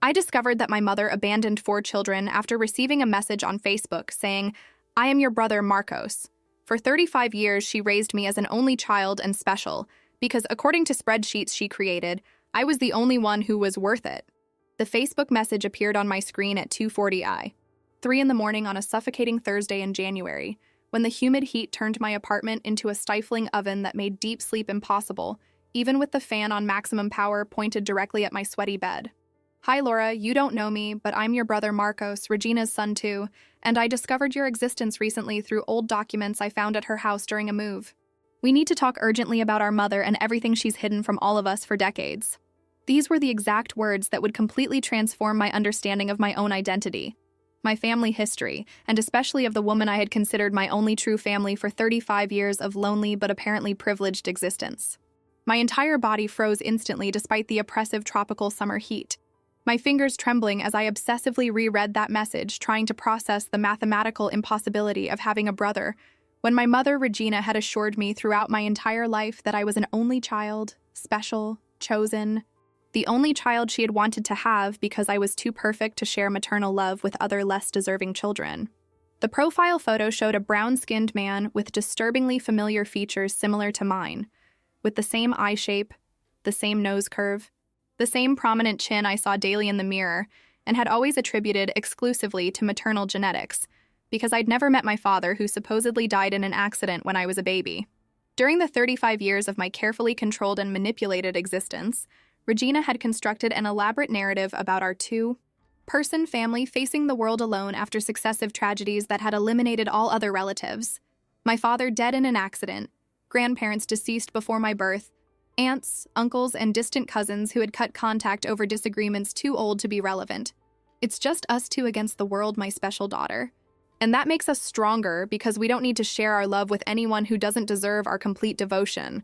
I discovered that my mother abandoned 4 children after receiving a message on Facebook saying, "I am your brother Marcos." For 35 years, she raised me as an only child and special, because according to spreadsheets she created, I was the only one who was worth it. The Facebook message appeared on my screen at 2:40 I, 3 in the morning on a suffocating Thursday in January, when the humid heat turned my apartment into a stifling oven that made deep sleep impossible, even with the fan on maximum power pointed directly at my sweaty bed. "Hi, Laura, you don't know me, but I'm your brother Marcos, Regina's son too, and I discovered your existence recently through old documents I found at her house during a move. We need to talk urgently about our mother and everything she's hidden from all of us for decades." These were the exact words that would completely transform my understanding of my own identity, my family history, and especially of the woman I had considered my only true family for 35 years of lonely but apparently privileged existence. My entire body froze instantly despite the oppressive tropical summer heat, my fingers trembling as I obsessively reread that message, trying to process the mathematical impossibility of having a brother, when my mother, Regina, had assured me throughout my entire life that I was an only child, special, chosen, the only child she had wanted to have because I was too perfect to share maternal love with other less deserving children. The profile photo showed a brown-skinned man with disturbingly familiar features similar to mine, with the same eye shape, the same nose curve, the same prominent chin I saw daily in the mirror, and had always attributed exclusively to maternal genetics, because I'd never met my father, who supposedly died in an accident when I was a baby. During the 35 years of my carefully controlled and manipulated existence, Regina had constructed an elaborate narrative about our two-person family facing the world alone after successive tragedies that had eliminated all other relatives. My father dead in an accident, grandparents deceased before my birth, aunts, uncles, and distant cousins who had cut contact over disagreements too old to be relevant. It's just us two against the world, my special daughter. And that makes us stronger because we don't need to share our love with anyone who doesn't deserve our complete devotion,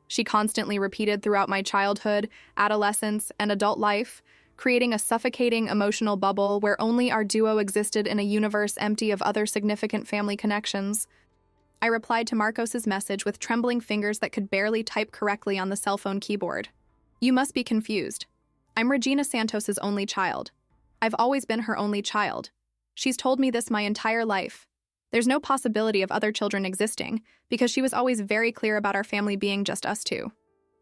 she constantly repeated throughout my childhood, adolescence, and adult life, creating a suffocating emotional bubble where only our duo existed in a universe empty of other significant family connections. I replied to Marcos's message with trembling fingers that could barely type correctly on the cell phone keyboard. "You must be confused. I'm Regina Santos's only child. I've always been her only child. She's told me this my entire life. There's no possibility of other children existing, because she was always very clear about our family being just us two."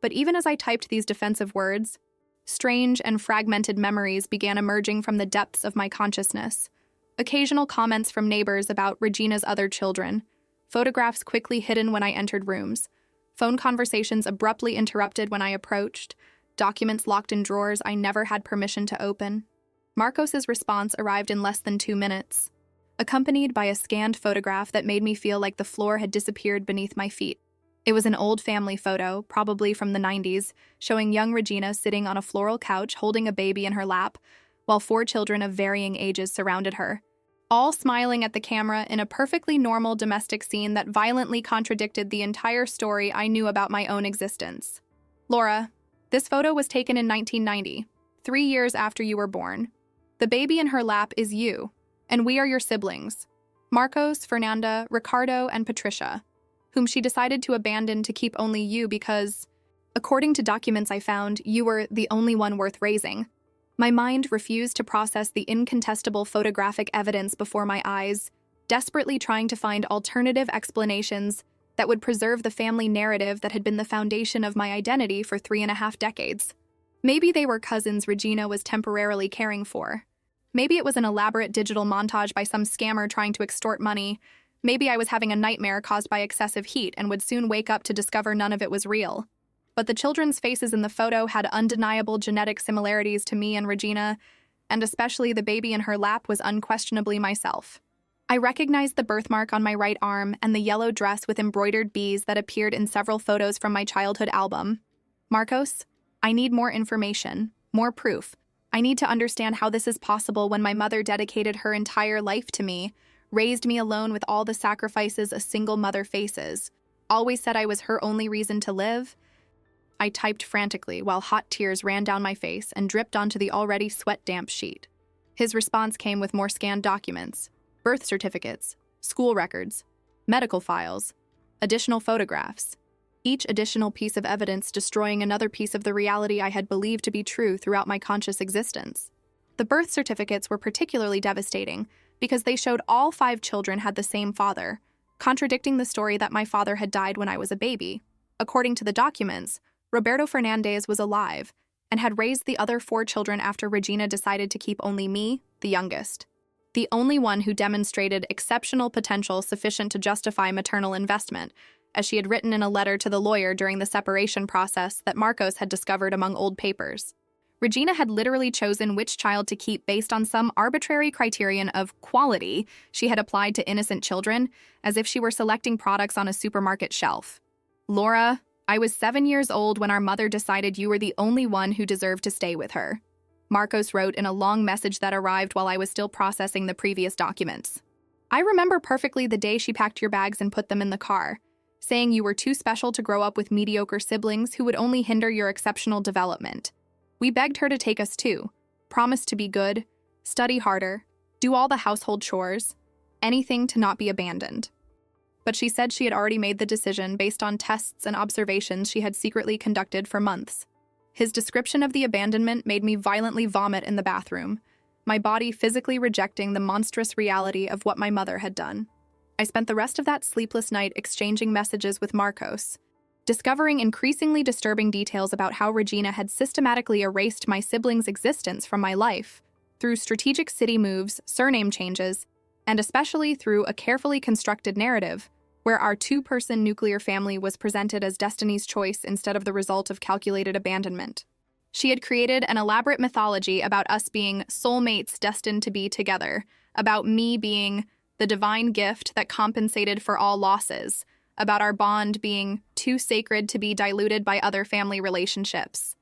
But even as I typed these defensive words, strange and fragmented memories began emerging from the depths of my consciousness. Occasional comments from neighbors about Regina's other children, photographs quickly hidden when I entered rooms, phone conversations abruptly interrupted when I approached, documents locked in drawers I never had permission to open. Marcos's response arrived in less than 2 minutes, accompanied by a scanned photograph that made me feel like the floor had disappeared beneath my feet. It was an old family photo, probably from the 90s, showing young Regina sitting on a floral couch holding a baby in her lap, while 4 children of varying ages surrounded her, all smiling at the camera in a perfectly normal domestic scene that violently contradicted the entire story I knew about my own existence. "Laura, this photo was taken in 1990, 3 years after you were born. The baby in her lap is you, and we are your siblings, Marcos, Fernanda, Ricardo, and Patricia, whom she decided to abandon to keep only you because, according to documents I found, you were the only one worth raising." My mind refused to process the incontestable photographic evidence before my eyes, desperately trying to find alternative explanations that would preserve the family narrative that had been the foundation of my identity for 3.5 decades. Maybe they were cousins Regina was temporarily caring for. Maybe it was an elaborate digital montage by some scammer trying to extort money. Maybe I was having a nightmare caused by excessive heat and would soon wake up to discover none of it was real. But the children's faces in the photo had undeniable genetic similarities to me and Regina, and especially the baby in her lap was unquestionably myself. I recognized the birthmark on my right arm and the yellow dress with embroidered bees that appeared in several photos from my childhood album. "Marcos, I need more information, more proof. I need to understand how this is possible when my mother dedicated her entire life to me, raised me alone with all the sacrifices a single mother faces, always said I was her only reason to live." I typed frantically while hot tears ran down my face and dripped onto the already sweat-damp sheet. His response came with more scanned documents, birth certificates, school records, medical files, additional photographs, each additional piece of evidence destroying another piece of the reality I had believed to be true throughout my conscious existence. The birth certificates were particularly devastating because they showed all 5 children had the same father, contradicting the story that my father had died when I was a baby. According to the documents, Roberto Fernandez was alive and had raised the other 4 children after Regina decided to keep only me, the youngest. The only one who demonstrated exceptional potential sufficient to justify maternal investment, as she had written in a letter to the lawyer during the separation process that Marcos had discovered among old papers. Regina had literally chosen which child to keep based on some arbitrary criterion of quality she had applied to innocent children, as if she were selecting products on a supermarket shelf. Laura, I was 7 years old when our mother decided you were the only one who deserved to stay with her, Marcos wrote in a long message that arrived while I was still processing the previous documents. I remember perfectly the day she packed your bags and put them in the car, saying you were too special to grow up with mediocre siblings who would only hinder your exceptional development. We begged her to take us too, promise to be good, study harder, do all the household chores, anything to not be abandoned. But she said she had already made the decision based on tests and observations she had secretly conducted for months. His description of the abandonment made me violently vomit in the bathroom, my body physically rejecting the monstrous reality of what my mother had done. I spent the rest of that sleepless night exchanging messages with Marcos, discovering increasingly disturbing details about how Regina had systematically erased my siblings' existence from my life through strategic city moves, surname changes, and especially through a carefully constructed narrative where our 2-person nuclear family was presented as Destiny's choice instead of the result of calculated abandonment. She had created an elaborate mythology about us being soulmates destined to be together, about me being the divine gift that compensated for all losses, about our bond being too sacred to be diluted by other family relationships.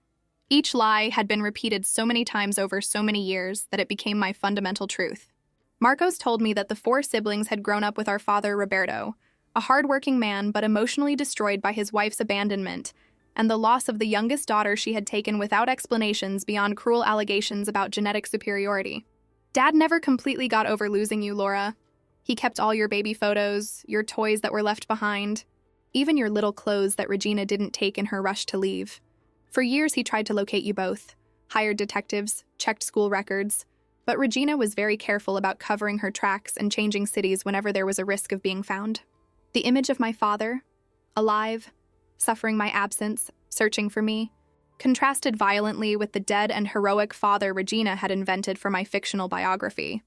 Each lie had been repeated so many times over so many years that it became my fundamental truth. Marcos told me that the 4 siblings had grown up with our father, Roberto, a hard-working man but emotionally destroyed by his wife's abandonment and the loss of the youngest daughter she had taken without explanations beyond cruel allegations about genetic superiority. Dad never completely got over losing you, Laura. He kept all your baby photos, your toys that were left behind, even your little clothes that Regina didn't take in her rush to leave. For years, he tried to locate you both, hired detectives, checked school records, but Regina was very careful about covering her tracks and changing cities whenever there was a risk of being found. The image of my father, alive, suffering my absence, searching for me, contrasted violently with the dead and heroic father Regina had invented for my fictional biography.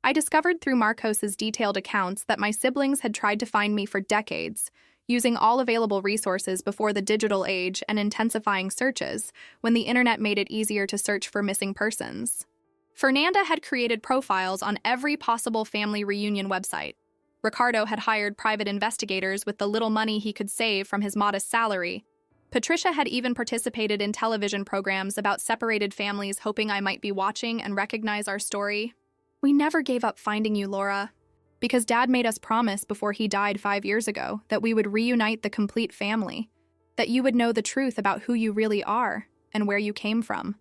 I discovered through Marcos's detailed accounts that my siblings had tried to find me for decades, using all available resources before the digital age and intensifying searches when the internet made it easier to search for missing persons. Fernanda had created profiles on every possible family reunion website. Ricardo had hired private investigators with the little money he could save from his modest salary. Patricia had even participated in television programs about separated families, hoping I might be watching and recognize our story. We never gave up finding you, Laura, because Dad made us promise before he died 5 years ago that we would reunite the complete family, that you would know the truth about who you really are and where you came from.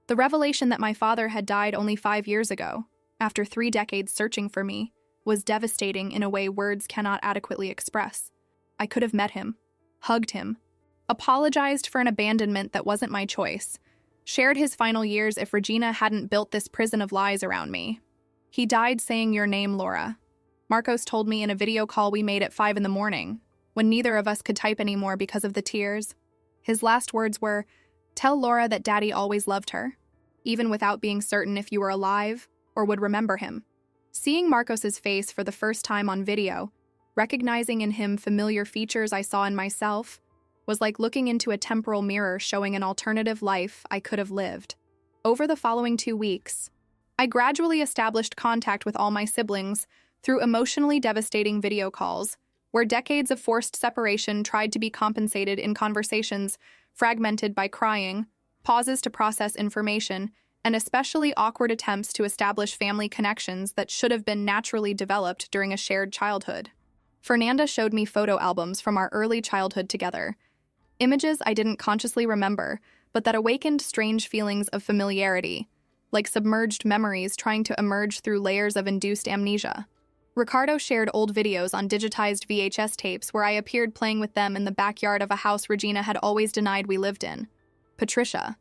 The revelation that my father had died only 5 years ago, after 3 decades searching for me, was devastating in a way words cannot adequately express. I could have met him, hugged him, apologized for an abandonment that wasn't my choice, shared his final years if Regina hadn't built this prison of lies around me. He died saying your name, Laura. Marcos told me in a video call we made at 5 a.m, when neither of us could type anymore because of the tears. His last words were, "Tell Laura that Daddy always loved her," even without being certain if you were alive or would remember him. Seeing Marcos's face for the first time on video, recognizing in him familiar features I saw in myself, was like looking into a temporal mirror showing an alternative life I could have lived. Over the following 2 weeks, I gradually established contact with all my siblings through emotionally devastating video calls, where decades of forced separation tried to be compensated in conversations fragmented by crying, pauses to process information, and especially awkward attempts to establish family connections that should have been naturally developed during a shared childhood. Fernanda showed me photo albums from our early childhood together, images I didn't consciously remember, but that awakened strange feelings of familiarity, like submerged memories trying to emerge through layers of induced amnesia. Ricardo shared old videos on digitized VHS tapes where I appeared playing with them in the backyard of a house Regina had always denied we lived in. Patricia,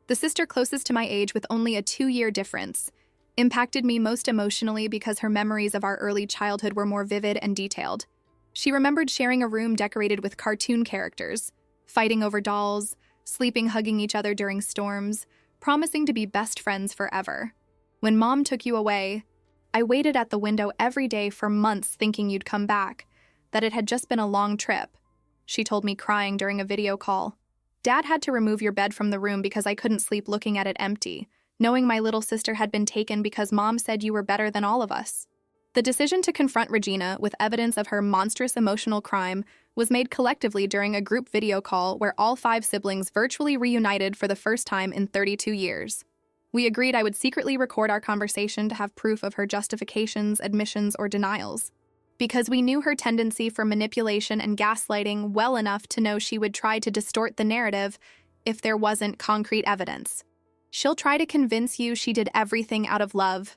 the sister closest to my age with only a 2-year difference, impacted me most emotionally because her memories of our early childhood were more vivid and detailed. She remembered sharing a room decorated with cartoon characters, fighting over dolls, sleeping hugging each other during storms, promising to be best friends forever. When Mom took you away, I waited at the window every day for months thinking you'd come back, that it had just been a long trip, she told me crying during a video call. Dad had to remove your bed from the room because I couldn't sleep looking at it empty, knowing my little sister had been taken because Mom said you were better than all of us. The decision to confront Regina with evidence of her monstrous emotional crime was made collectively during a group video call where all 5 siblings virtually reunited for the first time in 32 years. We agreed I would secretly record our conversation to have proof of her justifications, admissions, or denials, because we knew her tendency for manipulation and gaslighting well enough to know she would try to distort the narrative if there wasn't concrete evidence. She'll try to convince you she did everything out of love,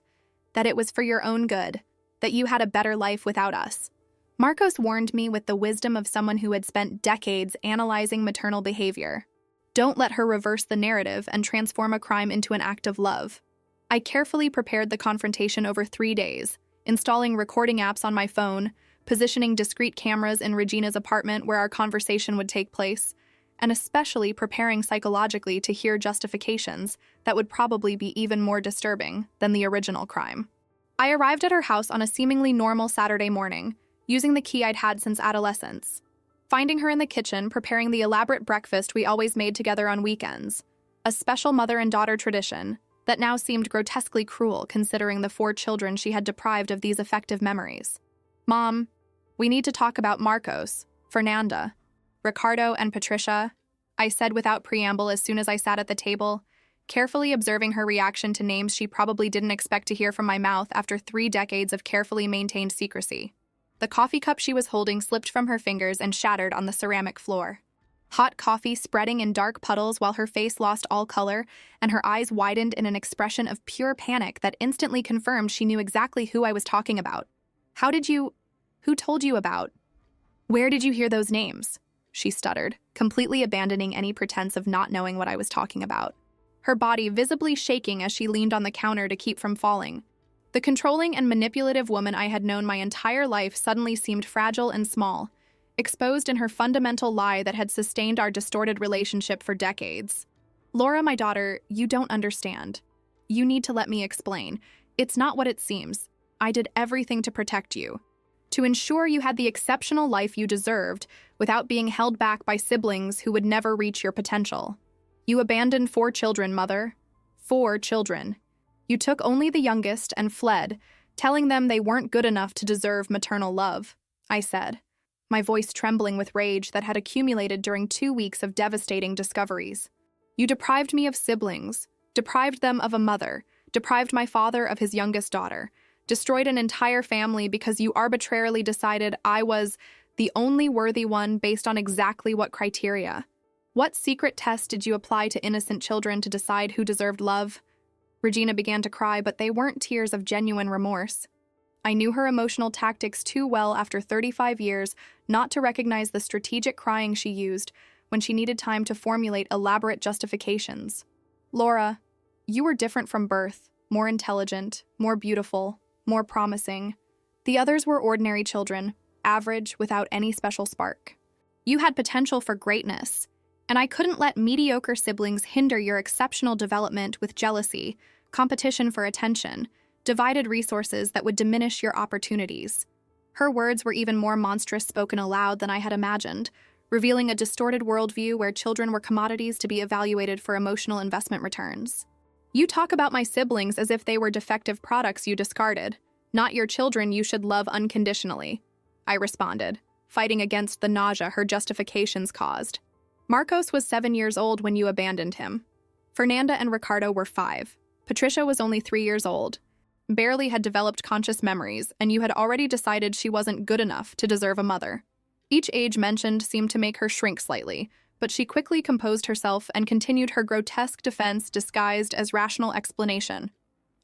that it was for your own good, that you had a better life without us. Marcos warned me with the wisdom of someone who had spent decades analyzing maternal behavior. Don't let her reverse the narrative and transform a crime into an act of love. I carefully prepared the confrontation over 3 days, installing recording apps on my phone, positioning discreet cameras in Regina's apartment where our conversation would take place, and especially preparing psychologically to hear justifications that would probably be even more disturbing than the original crime. I arrived at her house on a seemingly normal Saturday morning, using the key I'd had since adolescence. Finding her in the kitchen preparing the elaborate breakfast we always made together on weekends, a special mother and daughter tradition that now seemed grotesquely cruel considering the 4 children she had deprived of these effective memories. Mom, we need to talk about Marcos, Fernanda, Ricardo, and Patricia, I said without preamble as soon as I sat at the table, carefully observing her reaction to names she probably didn't expect to hear from my mouth after 3 decades of carefully maintained secrecy. The coffee cup she was holding slipped from her fingers and shattered on the ceramic floor. Hot coffee spreading in dark puddles while her face lost all color and her eyes widened in an expression of pure panic that instantly confirmed she knew exactly who I was talking about. Who told you about? Where did you hear those names? She stuttered, completely abandoning any pretense of not knowing what I was talking about, her body visibly shaking as she leaned on the counter to keep from falling. The controlling and manipulative woman I had known my entire life suddenly seemed fragile and small, exposed in her fundamental lie that had sustained our distorted relationship for decades. Laura, my daughter, you don't understand. You need to let me explain. It's not what it seems. I did everything to protect you, to ensure you had the exceptional life you deserved without being held back by siblings who would never reach your potential. You abandoned 4 children, Mother. 4 children. You took only the youngest and fled, telling them they weren't good enough to deserve maternal love, I said, my voice trembling with rage that had accumulated during 2 weeks of devastating discoveries. You deprived me of siblings, deprived them of a mother, deprived my father of his youngest daughter, destroyed an entire family because you arbitrarily decided I was the only worthy one based on exactly what criteria. What secret test did you apply to innocent children to decide who deserved love? Regina began to cry, but they weren't tears of genuine remorse. I knew her emotional tactics too well after 35 years not to recognize the strategic crying she used when she needed time to formulate elaborate justifications. Laura, you were different from birth, more intelligent, more beautiful, more promising. The others were ordinary children, average without any special spark. You had potential for greatness, and I couldn't let mediocre siblings hinder your exceptional development with jealousy, competition for attention, divided resources that would diminish your opportunities. Her words were even more monstrous spoken aloud than I had imagined, revealing a distorted worldview where children were commodities to be evaluated for emotional investment returns. You talk about my siblings as if they were defective products you discarded, not your children you should love unconditionally, I responded, fighting against the nausea her justifications caused. Marcos was 7 years old when you abandoned him. Fernanda and Ricardo were 5. Patricia was only 3 years old, barely had developed conscious memories, and you had already decided she wasn't good enough to deserve a mother. Each age mentioned seemed to make her shrink slightly, but she quickly composed herself and continued her grotesque defense disguised as rational explanation.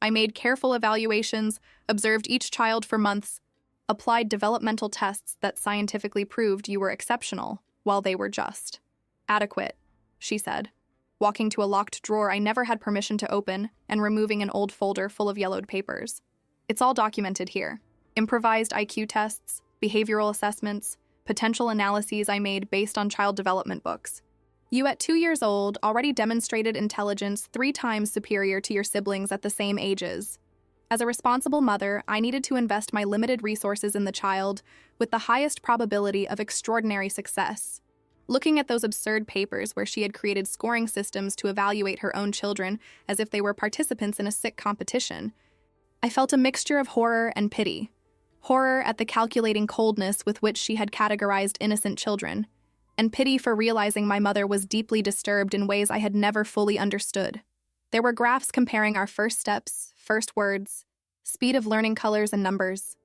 I made careful evaluations, observed each child for months, applied developmental tests that scientifically proved you were exceptional while they were just adequate, she said. walking to a locked drawer I never had permission to open and removing an old folder full of yellowed papers. It's all documented here. Improvised IQ tests, behavioral assessments, potential analyses I made based on child development books. You, at 2 years old, already demonstrated intelligence 3 times superior to your siblings at the same ages. As a responsible mother, I needed to invest my limited resources in the child with the highest probability of extraordinary success. Looking at those absurd papers where she had created scoring systems to evaluate her own children as if they were participants in a sick competition, I felt a mixture of horror and pity. Horror at the calculating coldness with which she had categorized innocent children, and pity for realizing my mother was deeply disturbed in ways I had never fully understood. There were graphs comparing our first steps, first words, speed of learning colors and numbers,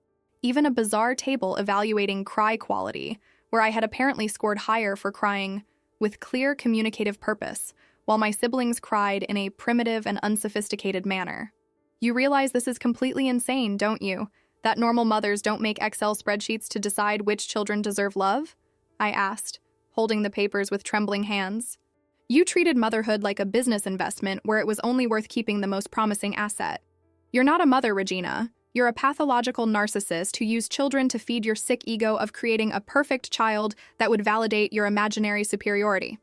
even a bizarre table evaluating cry quality, where I had apparently scored higher for crying with clear communicative purpose, while my siblings cried in a primitive and unsophisticated manner. You realize this is completely insane, don't you? That normal mothers don't make Excel spreadsheets to decide which children deserve love? I asked, holding the papers with trembling hands. You treated motherhood like a business investment where it was only worth keeping the most promising asset. You're not a mother, Regina. You're a pathological narcissist who used children to feed your sick ego of creating a perfect child that would validate your imaginary superiority.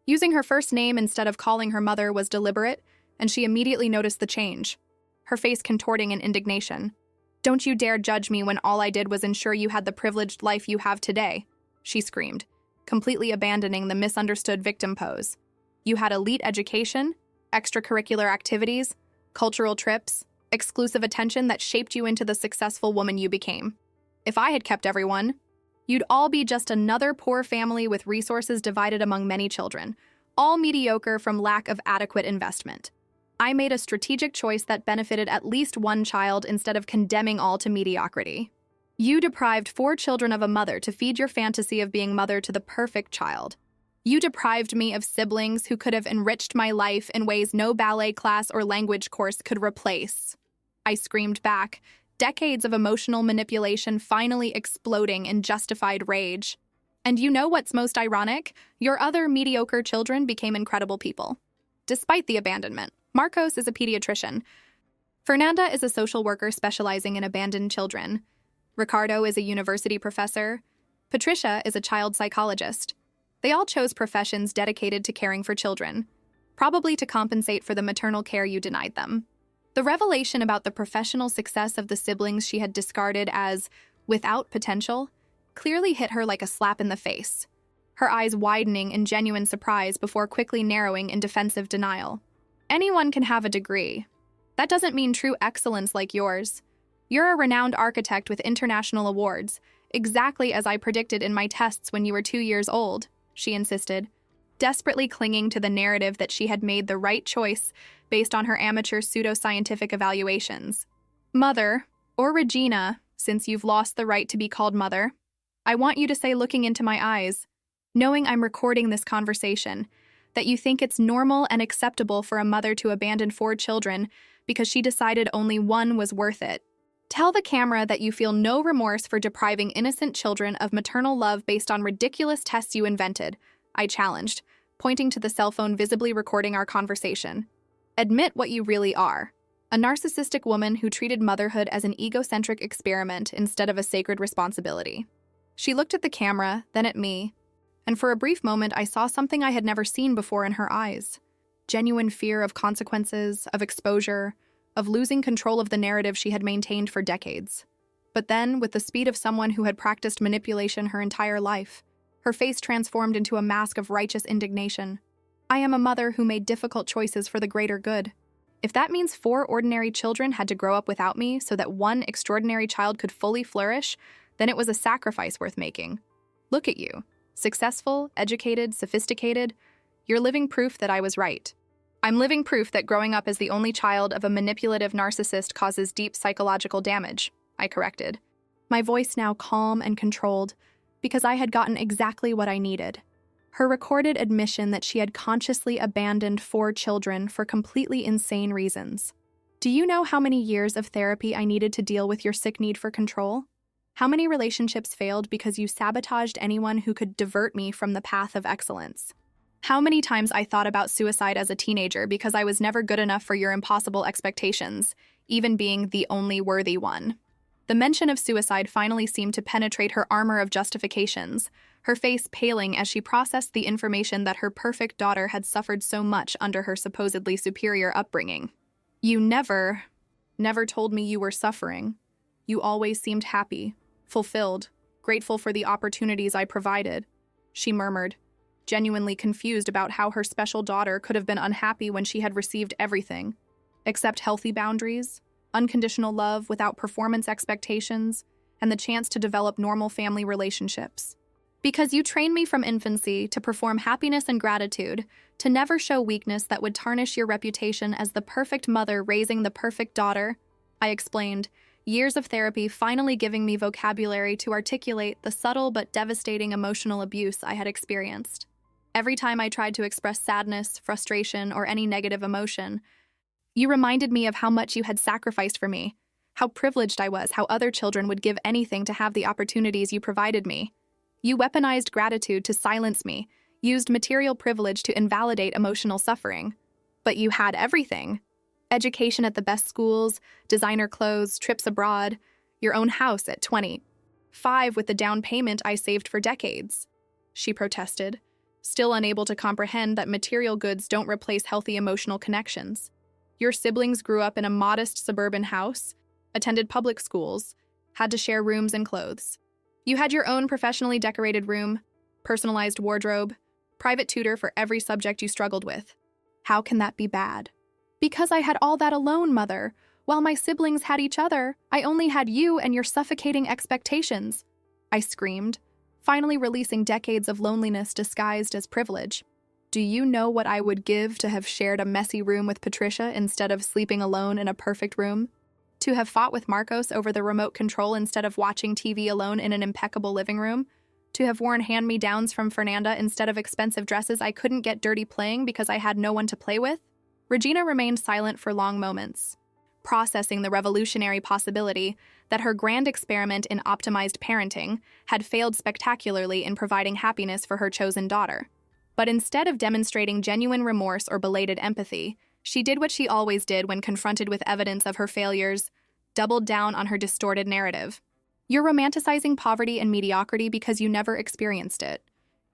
Using her first name instead of calling her mother was deliberate, and she immediately noticed the change, her face contorting in indignation. Don't you dare judge me when all I did was ensure you had the privileged life you have today, she screamed, completely abandoning the misunderstood victim pose. You had elite education, extracurricular activities, cultural trips, exclusive attention that shaped you into the successful woman you became. If I had kept everyone, you'd all be just another poor family with resources divided among many children, all mediocre from lack of adequate investment. I made a strategic choice that benefited at least one child instead of condemning all to mediocrity. You deprived 4 children of a mother to feed your fantasy of being mother to the perfect child. You deprived me of siblings who could have enriched my life in ways no ballet class or language course could replace. I screamed back, decades of emotional manipulation finally exploding in justified rage. And you know what's most ironic? Your other mediocre children became incredible people. Despite the abandonment, Marcos is a pediatrician. Fernanda is a social worker specializing in abandoned children. Ricardo is a university professor. Patricia is a child psychologist. They all chose professions dedicated to caring for children, probably to compensate for the maternal care you denied them. The revelation about the professional success of the siblings she had discarded as without potential clearly hit her like a slap in the face, her eyes widening in genuine surprise before quickly narrowing in defensive denial. Anyone can have a degree. That doesn't mean true excellence like yours. You're a renowned architect with international awards, exactly as I predicted in my tests when you were 2 years old, she insisted, desperately clinging to the narrative that she had made the right choice based on her amateur pseudoscientific evaluations. Mother, or Regina, since you've lost the right to be called mother, I want you to say, looking into my eyes, knowing I'm recording this conversation, that you think it's normal and acceptable for a mother to abandon 4 children because she decided only one was worth it. Tell the camera that you feel no remorse for depriving innocent children of maternal love based on ridiculous tests you invented, I challenged, pointing to the cell phone visibly recording our conversation. Admit what you really are, a narcissistic woman who treated motherhood as an egocentric experiment instead of a sacred responsibility. She looked at the camera, then at me, and for a brief moment I saw something I had never seen before in her eyes. Genuine fear of consequences, of exposure, of losing control of the narrative she had maintained for decades. But then, with the speed of someone who had practiced manipulation her entire life, her face transformed into a mask of righteous indignation. I am a mother who made difficult choices for the greater good. If that means 4 ordinary children had to grow up without me so that one extraordinary child could fully flourish, then it was a sacrifice worth making. Look at you. Successful, educated, sophisticated. You're living proof that I was right. I'm living proof that growing up as the only child of a manipulative narcissist causes deep psychological damage, I corrected, my voice now calm and controlled, because I had gotten exactly what I needed. Her recorded admission that she had consciously abandoned 4 children for completely insane reasons. Do you know how many years of therapy I needed to deal with your sick need for control? How many relationships failed because you sabotaged anyone who could divert me from the path of excellence? How many times I thought about suicide as a teenager because I was never good enough for your impossible expectations, even being the only worthy one. The mention of suicide finally seemed to penetrate her armor of justifications, her face paling as she processed the information that her perfect daughter had suffered so much under her supposedly superior upbringing. You never told me you were suffering. You always seemed happy, fulfilled, grateful for the opportunities I provided, she murmured, genuinely confused about how her special daughter could have been unhappy when she had received everything, except healthy boundaries, unconditional love without performance expectations, and the chance to develop normal family relationships. Because you trained me from infancy to perform happiness and gratitude, to never show weakness that would tarnish your reputation as the perfect mother raising the perfect daughter, I explained, years of therapy finally giving me vocabulary to articulate the subtle but devastating emotional abuse I had experienced. Every time I tried to express sadness, frustration, or any negative emotion, you reminded me of how much you had sacrificed for me, how privileged I was, how other children would give anything to have the opportunities you provided me. You weaponized gratitude to silence me, used material privilege to invalidate emotional suffering. But you had everything. Education at the best schools, designer clothes, trips abroad, your own house at 25 with the down payment I saved for decades, she protested, still unable to comprehend that material goods don't replace healthy emotional connections. Your siblings grew up in a modest suburban house, attended public schools, had to share rooms and clothes. You had your own professionally decorated room, personalized wardrobe, private tutor for every subject you struggled with. How can that be bad? Because I had all that alone, Mother. While my siblings had each other, I only had you and your suffocating expectations, I screamed, finally releasing decades of loneliness disguised as privilege. Do you know what I would give to have shared a messy room with Patricia instead of sleeping alone in a perfect room? To have fought with Marcos over the remote control instead of watching TV alone in an impeccable living room? To have worn hand-me-downs from Fernanda instead of expensive dresses I couldn't get dirty playing because I had no one to play with? Regina remained silent for long moments, processing the revolutionary possibility that her grand experiment in optimized parenting had failed spectacularly in providing happiness for her chosen daughter. But instead of demonstrating genuine remorse or belated empathy, she did what she always did when confronted with evidence of her failures, doubled down on her distorted narrative. You're romanticizing poverty and mediocrity because you never experienced it.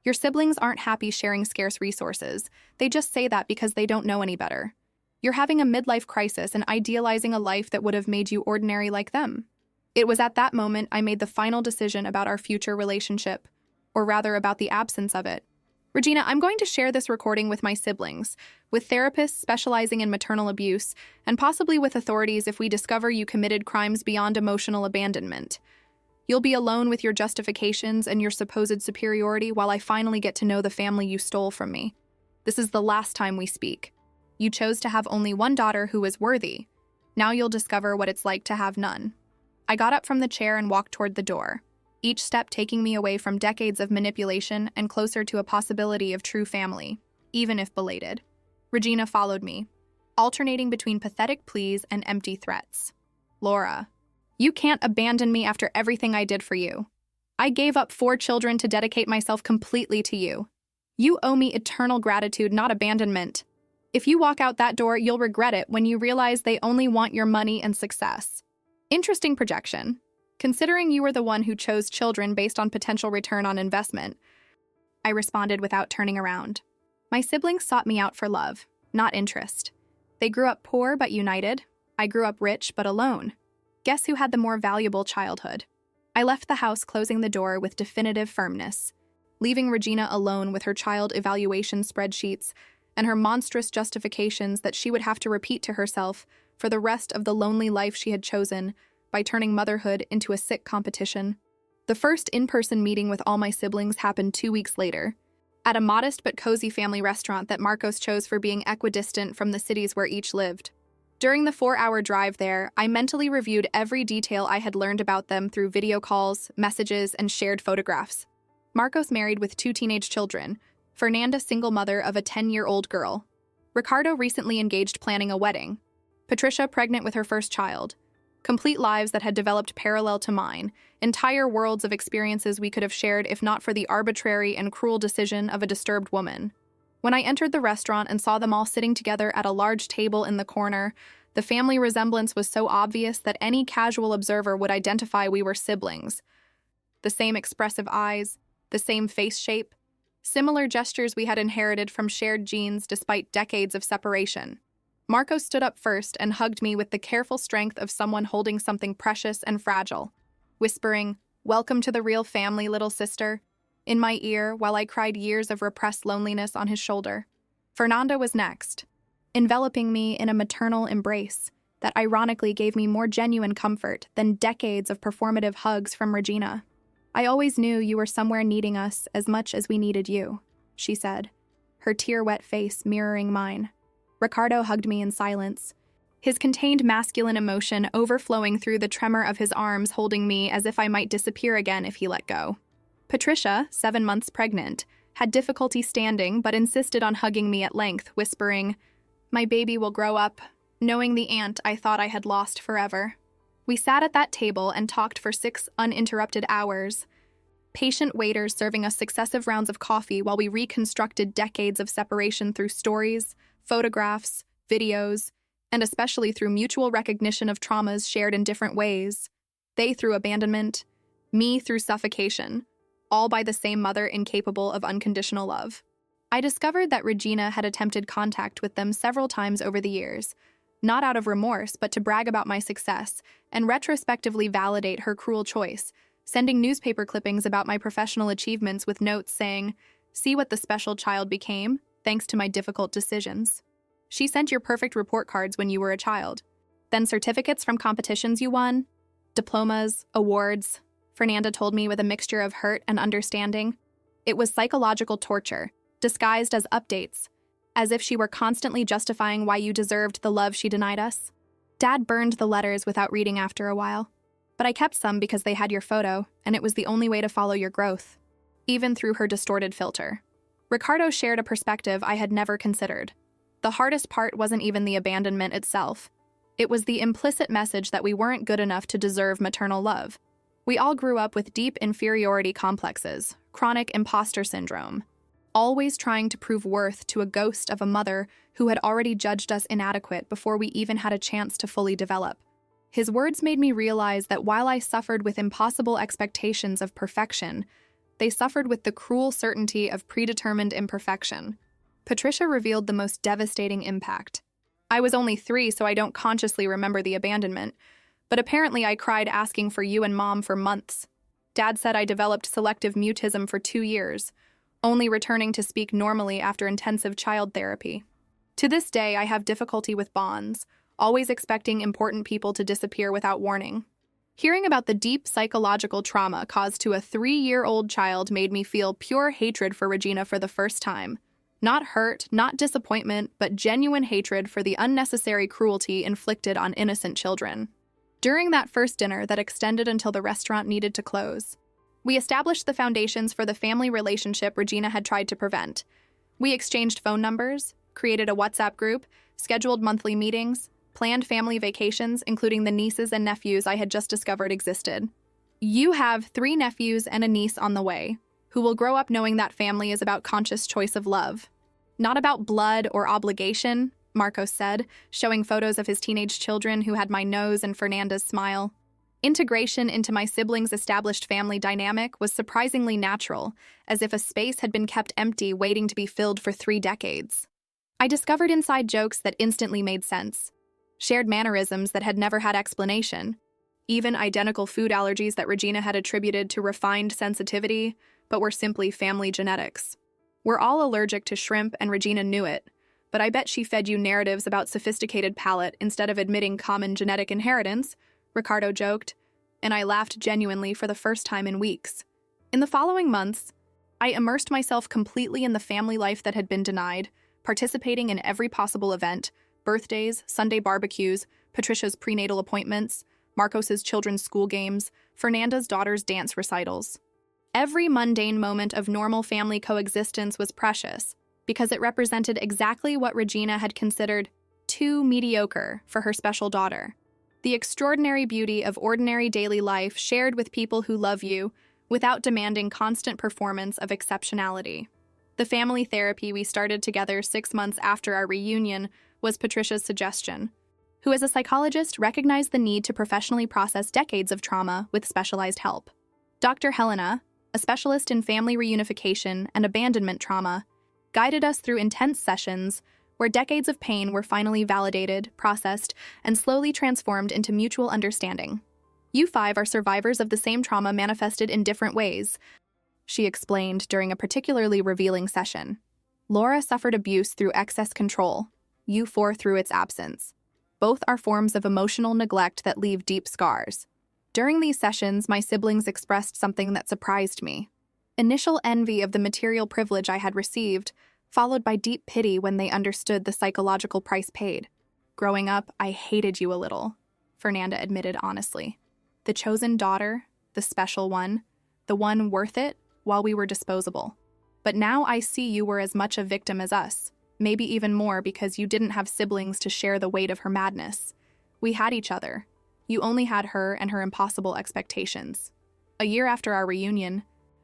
Your siblings aren't happy sharing scarce resources. They just say that because they don't know any better. You're having a midlife crisis and idealizing a life that would have made you ordinary like them. It was at that moment I made the final decision about our future relationship, or rather about the absence of it. Regina, I'm going to share this recording with my siblings, with therapists specializing in maternal abuse, and possibly with authorities if we discover you committed crimes beyond emotional abandonment. You'll be alone with your justifications and your supposed superiority while I finally get to know the family you stole from me. This is the last time we speak. You chose to have only one daughter who was worthy. Now you'll discover what it's like to have none. I got up from the chair and walked toward the door, each step taking me away from decades of manipulation and closer to a possibility of true family, even if belated. Regina followed me, alternating between pathetic pleas and empty threats. Laura, you can't abandon me after everything I did for you. I gave up 4 children to dedicate myself completely to you. You owe me eternal gratitude, not abandonment. If you walk out that door, you'll regret it when you realize they only want your money and success. Interesting projection, considering you were the one who chose children based on potential return on investment. I responded without turning around. My siblings sought me out for love, not interest. They grew up poor but united. I grew up rich but alone. Guess who had the more valuable childhood? I left the house, closing the door with definitive firmness, leaving Regina alone with her child evaluation spreadsheets and her monstrous justifications that she would have to repeat to herself for the rest of the lonely life she had chosen by turning motherhood into a sick competition. The first in-person meeting with all my siblings happened 2 weeks later, at a modest but cozy family restaurant that Marcos chose for being equidistant from the cities where each lived. During the 4-hour drive there, I mentally reviewed every detail I had learned about them through video calls, messages, and shared photographs. Marcos married with 2 teenage children, Fernanda single mother of a 10-year-old girl. Ricardo recently engaged planning a wedding. Patricia pregnant with her first child. Complete lives that had developed parallel to mine, entire worlds of experiences we could have shared if not for the arbitrary and cruel decision of a disturbed woman. When I entered the restaurant and saw them all sitting together at a large table in the corner, the family resemblance was so obvious that any casual observer would identify we were siblings. The same expressive eyes, the same face shape, similar gestures we had inherited from shared genes despite decades of separation. Marco stood up first and hugged me with the careful strength of someone holding something precious and fragile, whispering, "Welcome to the real family, little sister," in my ear while I cried years of repressed loneliness on his shoulder. Fernanda was next, enveloping me in a maternal embrace that ironically gave me more genuine comfort than decades of performative hugs from Regina. "I always knew you were somewhere needing us as much as we needed you," she said, her tear-wet face mirroring mine. Ricardo hugged me in silence, his contained masculine emotion overflowing through the tremor of his arms holding me as if I might disappear again if he let go. Patricia, 7 months pregnant, had difficulty standing but insisted on hugging me at length, whispering, "My baby will grow up, knowing the aunt I thought I had lost forever." We sat at that table and talked for 6 uninterrupted hours, patient waiters serving us successive rounds of coffee while we reconstructed decades of separation through stories, photographs, videos, and especially through mutual recognition of traumas shared in different ways. They through abandonment, me through suffocation, all by the same mother incapable of unconditional love. I discovered that Regina had attempted contact with them several times over the years, not out of remorse but to brag about my success and retrospectively validate her cruel choice, sending newspaper clippings about my professional achievements with notes saying, "See what the special child became, thanks to my difficult decisions. She sent your perfect report cards when you were a child. Then certificates from competitions you won, diplomas, awards," Fernanda told me with a mixture of hurt and understanding. It was psychological torture, disguised as updates, as if she were constantly justifying why you deserved the love she denied us. Dad burned the letters without reading after a while, but I kept some because they had your photo, and it was the only way to follow your growth, even through her distorted filter. Ricardo shared a perspective I had never considered. The hardest part wasn't even the abandonment itself. It was the implicit message that we weren't good enough to deserve maternal love. We all grew up with deep inferiority complexes, chronic imposter syndrome, always trying to prove worth to a ghost of a mother who had already judged us inadequate before we even had a chance to fully develop. His words made me realize that while I suffered with impossible expectations of perfection, they suffered with the cruel certainty of predetermined imperfection. Patricia revealed the most devastating impact. I was only 3, so I don't consciously remember the abandonment, but apparently I cried asking for you and Mom for months. Dad said I developed selective mutism for 2 years, only returning to speak normally after intensive child therapy. To this day, I have difficulty with bonds, always expecting important people to disappear without warning. Hearing about the deep psychological trauma caused to a 3-year-old child made me feel pure hatred for Regina for the first time. Not hurt, not disappointment, but genuine hatred for the unnecessary cruelty inflicted on innocent children. During that first dinner that extended until the restaurant needed to close, we established the foundations for the family relationship Regina had tried to prevent. We exchanged phone numbers, created a WhatsApp group, scheduled monthly meetings, planned family vacations, including the nieces and nephews I had just discovered existed. You have 3 nephews and a niece on the way, who will grow up knowing that family is about conscious choice of love. Not about blood or obligation, Marcos said, showing photos of his teenage children who had my nose and Fernanda's smile. Integration into my siblings' established family dynamic was surprisingly natural, as if a space had been kept empty waiting to be filled for 3 decades. I discovered inside jokes that instantly made sense, shared mannerisms that had never had explanation, even identical food allergies that Regina had attributed to refined sensitivity, but were simply family genetics. We're all allergic to shrimp, and Regina knew it, but I bet she fed you narratives about sophisticated palate instead of admitting common genetic inheritance, Ricardo joked, and I laughed genuinely for the first time in weeks. In the following months, I immersed myself completely in the family life that had been denied, participating in every possible event, birthdays, Sunday barbecues, Patricia's prenatal appointments, Marcos's children's school games, Fernanda's daughter's dance recitals. Every mundane moment of normal family coexistence was precious, because it represented exactly what Regina had considered too mediocre for her special daughter. The extraordinary beauty of ordinary daily life shared with people who love you without demanding constant performance of exceptionality. The family therapy we started together 6 months after our reunion was Patricia's suggestion, who as a psychologist recognized the need to professionally process decades of trauma with specialized help. Dr. Helena, a specialist in family reunification and abandonment trauma, guided us through intense sessions where decades of pain were finally validated, processed, and slowly transformed into mutual understanding. You 5 are survivors of the same trauma manifested in different ways, she explained during a particularly revealing session. Laura suffered abuse through excess control, you 4 through its absence. Both are forms of emotional neglect that leave deep scars. During these sessions, my siblings expressed something that surprised me. Initial envy of the material privilege I had received, followed by deep pity when they understood the psychological price paid. Growing up, I hated you a little, Fernanda admitted honestly. The chosen daughter, the special one, the one worth it, while we were disposable. But now I see you were as much a victim as us, maybe even more because you didn't have siblings to share the weight of her madness. We had each other. You only had her and her impossible expectations. A year after our reunion,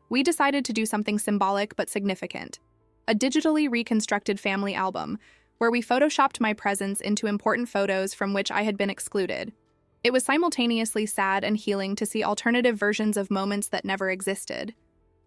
we decided to do something symbolic but significant. A digitally reconstructed family album, where we photoshopped my presence into important photos from which I had been excluded. It was simultaneously sad and healing to see alternative versions of moments that never existed.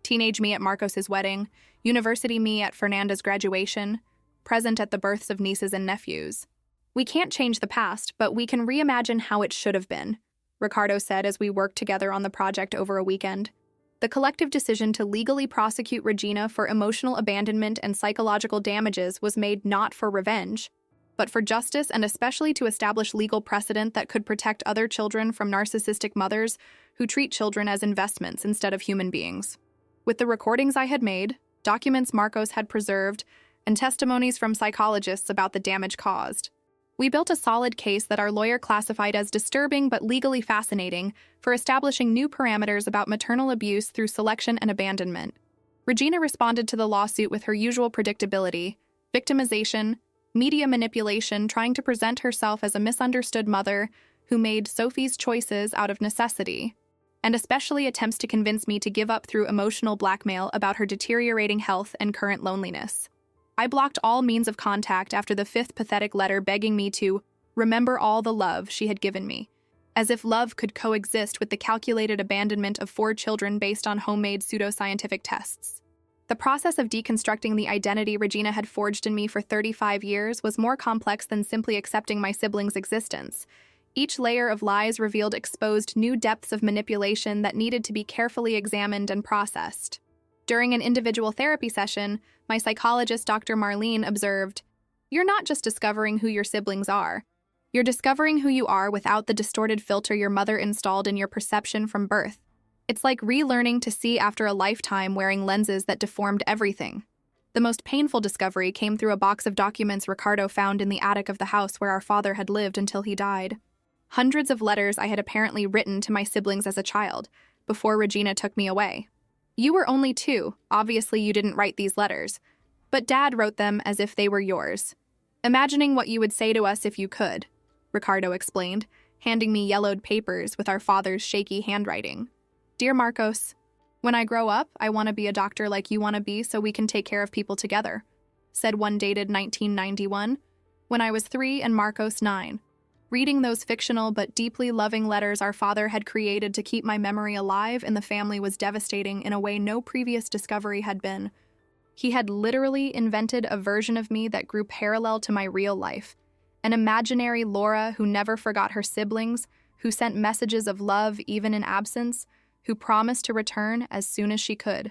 Teenage me at Marcos's wedding, university me at Fernanda's graduation, present at the births of nieces and nephews. We can't change the past, but we can reimagine how it should have been, Ricardo said as we worked together on the project over a weekend. The collective decision to legally prosecute Regina for emotional abandonment and psychological damages was made not for revenge, but for justice and especially to establish legal precedent that could protect other children from narcissistic mothers who treat children as investments instead of human beings. With the recordings I had made, documents Marcos had preserved, and testimonies from psychologists about the damage caused, we built a solid case that our lawyer classified as disturbing but legally fascinating for establishing new parameters about maternal abuse through selection and abandonment. Regina responded to the lawsuit with her usual predictability, victimization, media manipulation, trying to present herself as a misunderstood mother who made Sophie's choices out of necessity, and especially attempts to convince me to give up through emotional blackmail about her deteriorating health and current loneliness. I blocked all means of contact after the 5th pathetic letter begging me to remember all the love she had given me, as if love could coexist with the calculated abandonment of 4 children based on homemade pseudoscientific tests. The process of deconstructing the identity Regina had forged in me for 35 years was more complex than simply accepting my siblings' existence. Each layer of lies revealed exposed new depths of manipulation that needed to be carefully examined and processed. During an individual therapy session, my psychologist, Dr. Marlene, observed, "You're not just discovering who your siblings are. You're discovering who you are without the distorted filter your mother installed in your perception from birth. It's like relearning to see after a lifetime wearing lenses that deformed everything." The most painful discovery came through a box of documents Ricardo found in the attic of the house where our father had lived until he died. Hundreds of letters I had apparently written to my siblings as a child, before Regina took me away. You were only 2, obviously you didn't write these letters, but Dad wrote them as if they were yours. Imagining what you would say to us if you could, Ricardo explained, handing me yellowed papers with our father's shaky handwriting. Dear Marcos, when I grow up, I want to be a doctor like you want to be so we can take care of people together, said one dated 1991, when I was 3 and Marcos 9. Reading those fictional but deeply loving letters our father had created to keep my memory alive in the family was devastating in a way no previous discovery had been. He had literally invented a version of me that grew parallel to my real life, an imaginary Laura who never forgot her siblings, who sent messages of love even in absence, who promised to return as soon as she could.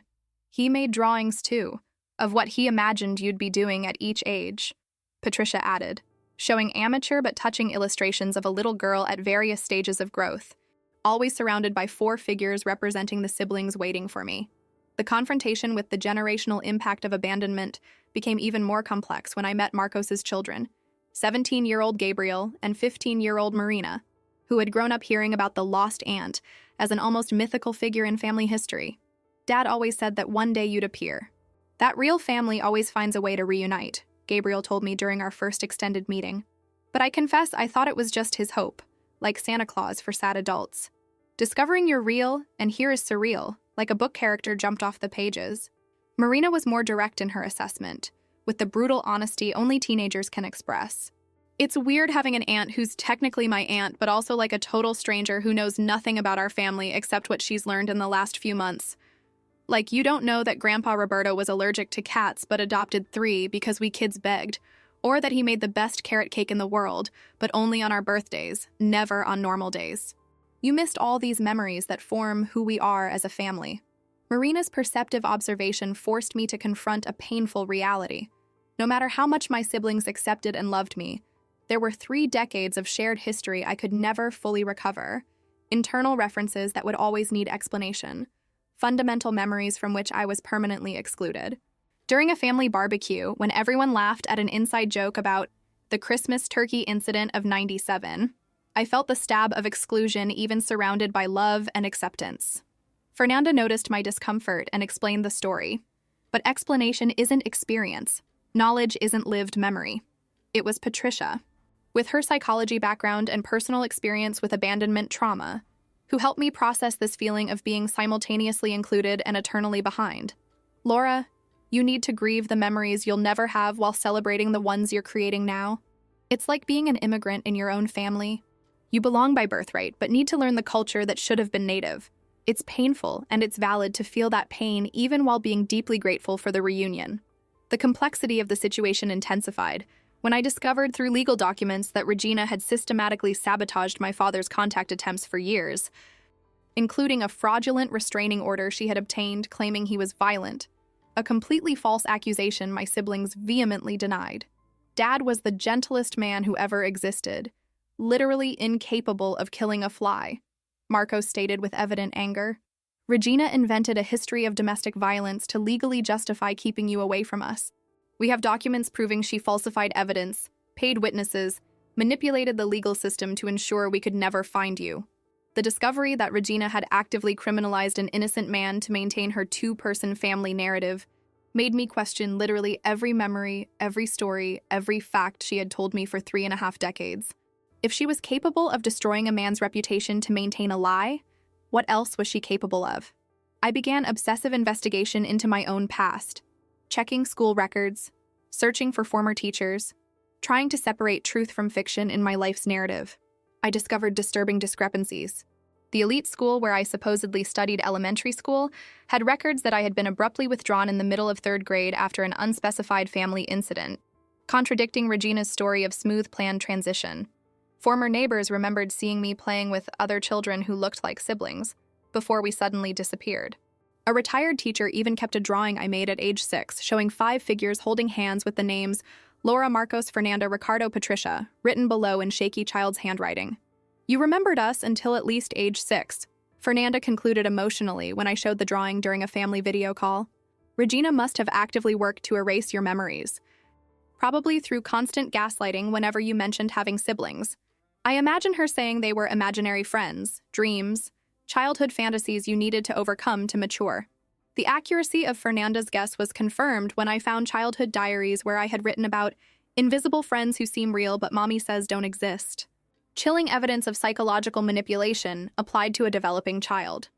He made drawings, too, of what he imagined you'd be doing at each age, Patricia added, showing amateur but touching illustrations of a little girl at various stages of growth, always surrounded by 4 figures representing the siblings waiting for me. The confrontation with the generational impact of abandonment became even more complex when I met Marcos's children, 17-year-old Gabriel and 15-year-old Marina, who had grown up hearing about the lost aunt as an almost mythical figure in family history. Dad always said that one day you'd appear. That real family always finds a way to reunite, Gabriel told me during our first extended meeting. But I confess I thought it was just his hope, like Santa Claus for sad adults. Discovering you're real, and here is surreal, like a book character jumped off the pages. Marina was more direct in her assessment, with the brutal honesty only teenagers can express. It's weird having an aunt who's technically my aunt, but also like a total stranger who knows nothing about our family except what she's learned in the last few months. Like, you don't know that Grandpa Roberto was allergic to cats but adopted 3 because we kids begged, or that he made the best carrot cake in the world, but only on our birthdays, never on normal days. You missed all these memories that form who we are as a family. Marina's perceptive observation forced me to confront a painful reality. No matter how much my siblings accepted and loved me, there were 3 decades of shared history I could never fully recover, internal references that would always need explanation, fundamental memories from which I was permanently excluded. During a family barbecue, when everyone laughed at an inside joke about the Christmas turkey incident of '97, I felt the stab of exclusion even surrounded by love and acceptance. Fernanda noticed my discomfort and explained the story. But explanation isn't experience. Knowledge isn't lived memory. It was Patricia, with her psychology background and personal experience with abandonment trauma, who helped me process this feeling of being simultaneously included and eternally behind. Laura, you need to grieve the memories you'll never have while celebrating the ones you're creating now. It's like being an immigrant in your own family. You belong by birthright, but need to learn the culture that should have been native. It's painful, and it's valid to feel that pain even while being deeply grateful for the reunion. The complexity of the situation intensified when I discovered through legal documents that Regina had systematically sabotaged my father's contact attempts for years, including a fraudulent restraining order she had obtained claiming he was violent, a completely false accusation my siblings vehemently denied. Dad was the gentlest man who ever existed, literally incapable of killing a fly, Marcos stated with evident anger. Regina invented a history of domestic violence to legally justify keeping you away from us. We have documents proving she falsified evidence, paid witnesses, manipulated the legal system to ensure we could never find you. The discovery that Regina had actively criminalized an innocent man to maintain her 2-person family narrative made me question literally every memory, every story, every fact she had told me for 3.5 decades. If she was capable of destroying a man's reputation to maintain a lie, what else was she capable of? I began obsessive investigation into my own past, checking school records, searching for former teachers, trying to separate truth from fiction in my life's narrative. I discovered disturbing discrepancies. The elite school where I supposedly studied elementary school had records that I had been abruptly withdrawn in the middle of 3rd grade after an unspecified family incident, contradicting Regina's story of smooth planned transition. Former neighbors remembered seeing me playing with other children who looked like siblings, before we suddenly disappeared. A retired teacher even kept a drawing I made at age 6, showing 5 figures holding hands with the names Laura, Marcos, Fernanda, Ricardo, Patricia, written below in shaky child's handwriting. You remembered us until at least age 6, Fernanda concluded emotionally when I showed the drawing during a family video call. Regina must have actively worked to erase your memories, probably through constant gaslighting whenever you mentioned having siblings. I imagine her saying they were imaginary friends, dreams, childhood fantasies you needed to overcome to mature. The accuracy of Fernanda's guess was confirmed when I found childhood diaries where I had written about invisible friends who seem real but mommy says don't exist. Chilling evidence of psychological manipulation applied to a developing child.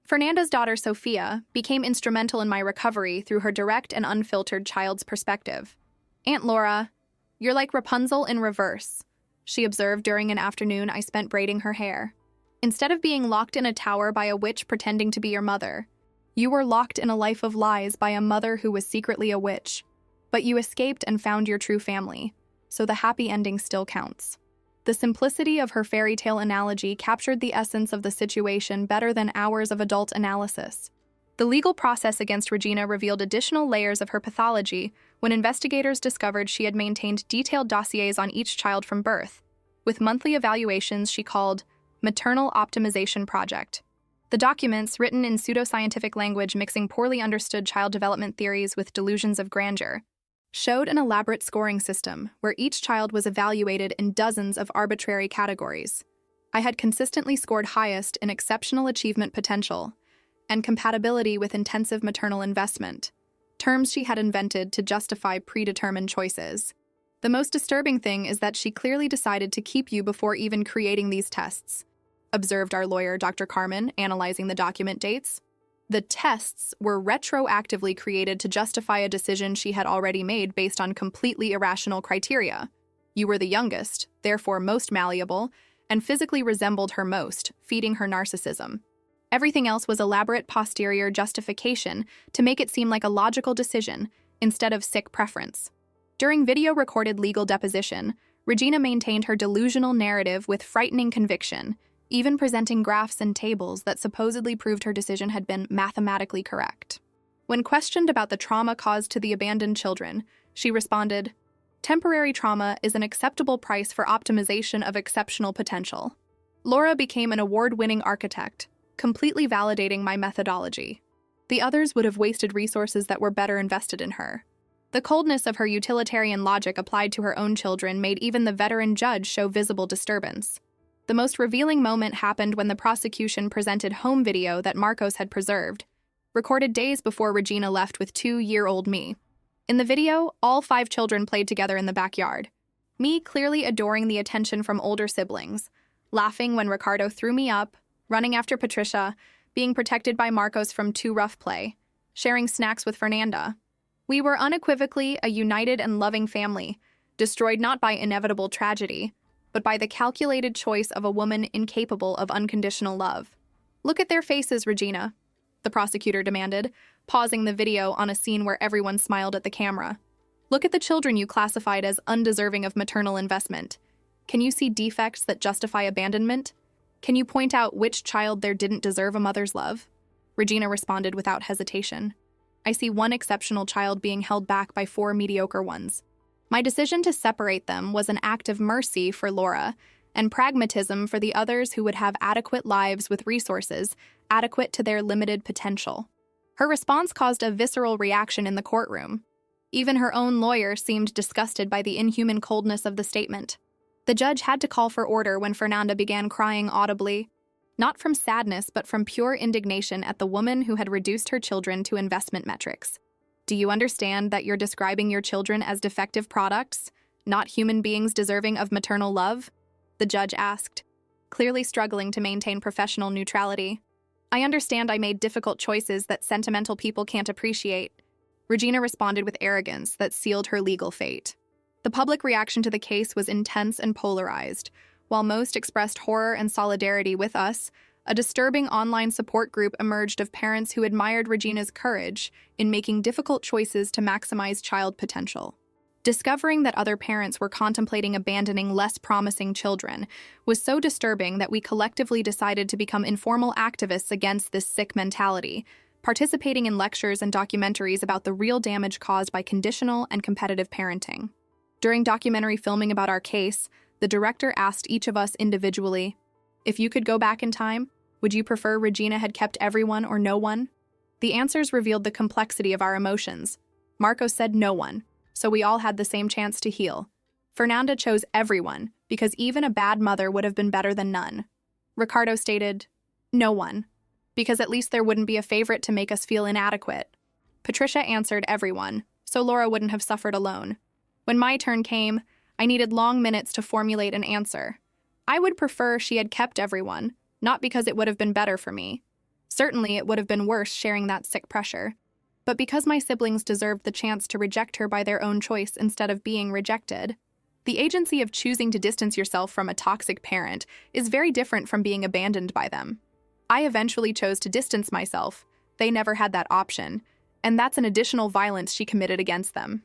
Fernanda's daughter, Sophia, became instrumental in my recovery through her direct and unfiltered child's perspective. Aunt Laura, you're like Rapunzel in reverse, she observed during an afternoon I spent braiding her hair. Instead of being locked in a tower by a witch pretending to be your mother, you were locked in a life of lies by a mother who was secretly a witch. But you escaped and found your true family, so the happy ending still counts. The simplicity of her fairy tale analogy captured the essence of the situation better than hours of adult analysis. The legal process against Regina revealed additional layers of her pathology when investigators discovered she had maintained detailed dossiers on each child from birth, with monthly evaluations she called Maternal Optimization Project. The documents, written in pseudoscientific language mixing poorly understood child development theories with delusions of grandeur, showed an elaborate scoring system where each child was evaluated in dozens of arbitrary categories. I had consistently scored highest in exceptional achievement potential and compatibility with intensive maternal investment, terms she had invented to justify predetermined choices. The most disturbing thing is that she clearly decided to keep you before even creating these tests, observed our lawyer, Dr. Carmen, analyzing the document dates. The tests were retroactively created to justify a decision she had already made based on completely irrational criteria. You were the youngest, therefore most malleable, and physically resembled her most, feeding her narcissism. Everything else was elaborate posterior justification to make it seem like a logical decision instead of sick preference. During video-recorded legal deposition, Regina maintained her delusional narrative with frightening conviction, even presenting graphs and tables that supposedly proved her decision had been mathematically correct. When questioned about the trauma caused to the abandoned children, she responded, "Temporary trauma is an acceptable price for optimization of exceptional potential." Laura became an award-winning architect, completely validating my methodology. The others would have wasted resources that were better invested in her. The coldness of her utilitarian logic applied to her own children made even the veteran judge show visible disturbance. The most revealing moment happened when the prosecution presented home video that Marcos had preserved, recorded days before Regina left with 2-year-old me. In the video, all 5 children played together in the backyard. Me clearly adoring the attention from older siblings, laughing when Ricardo threw me up, running after Patricia, being protected by Marcos from too rough play, sharing snacks with Fernanda. We were unequivocally a united and loving family, destroyed not by inevitable tragedy, but by the calculated choice of a woman incapable of unconditional love. "Look at their faces, Regina," the prosecutor demanded, pausing the video on a scene where everyone smiled at the camera. "Look at the children you classified as undeserving of maternal investment. Can you see defects that justify abandonment? Can you point out which child there didn't deserve a mother's love?" Regina responded without hesitation. "I see one exceptional child being held back by 4 mediocre ones. My decision to separate them was an act of mercy for Laura and pragmatism for the others who would have adequate lives with resources adequate to their limited potential." Her response caused a visceral reaction in the courtroom. Even her own lawyer seemed disgusted by the inhuman coldness of the statement. The judge had to call for order when Fernanda began crying audibly, not from sadness but from pure indignation at the woman who had reduced her children to investment metrics. "Do you understand that you're describing your children as defective products, not human beings deserving of maternal love?" the judge asked, clearly struggling to maintain professional neutrality. "I understand I made difficult choices that sentimental people can't appreciate," Regina responded with arrogance that sealed her legal fate. The public reaction to the case was intense and polarized. While most expressed horror and solidarity with us, a disturbing online support group emerged of parents who admired Regina's courage in making difficult choices to maximize child potential. Discovering that other parents were contemplating abandoning less promising children was so disturbing that we collectively decided to become informal activists against this sick mentality, participating in lectures and documentaries about the real damage caused by conditional and competitive parenting. During documentary filming about our case, the director asked each of us individually, "If you could go back in time, would you prefer Regina had kept everyone or no one?" The answers revealed the complexity of our emotions. Marcos said no one, so we all had the same chance to heal. Fernanda chose everyone, because even a bad mother would have been better than none. Ricardo stated, no one, because at least there wouldn't be a favorite to make us feel inadequate. Patricia answered everyone, so Laura wouldn't have suffered alone. When my turn came, I needed long minutes to formulate an answer. I would prefer she had kept everyone, not because it would have been better for me. Certainly it would have been worse sharing that sick pressure, but because my siblings deserved the chance to reject her by their own choice instead of being rejected. The agency of choosing to distance yourself from a toxic parent is very different from being abandoned by them. I eventually chose to distance myself. They never had that option, and that's an additional violence she committed against them.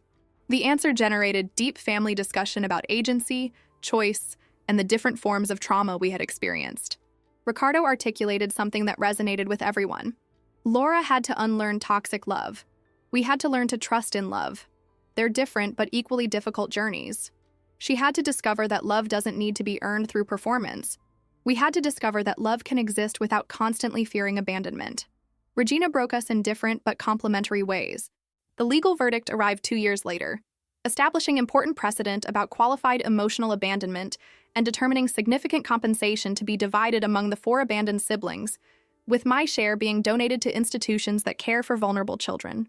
The answer generated deep family discussion about agency, choice, and the different forms of trauma we had experienced. Ricardo articulated something that resonated with everyone. Laura had to unlearn toxic love. We had to learn to trust in love. They're different but equally difficult journeys. She had to discover that love doesn't need to be earned through performance. We had to discover that love can exist without constantly fearing abandonment. Regina broke us in different but complementary ways. The legal verdict arrived 2 years later, establishing important precedent about qualified emotional abandonment and determining significant compensation to be divided among the 4 abandoned siblings, with my share being donated to institutions that care for vulnerable children.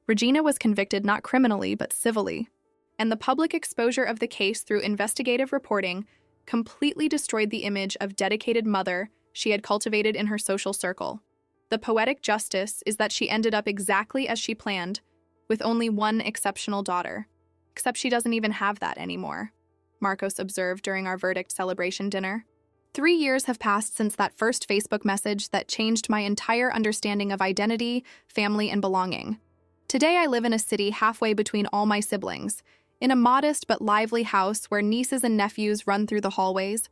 Regina was convicted not criminally but civilly, and the public exposure of the case through investigative reporting completely destroyed the image of dedicated mother she had cultivated in her social circle. The poetic justice is that she ended up exactly as she planned, with only one exceptional daughter. Except she doesn't even have that anymore, Marcos observed during our verdict celebration dinner. 3 years have passed since that first Facebook message that changed my entire understanding of identity, family, and belonging. Today I live in a city halfway between all my siblings, in a modest but lively house where nieces and nephews run through the hallways,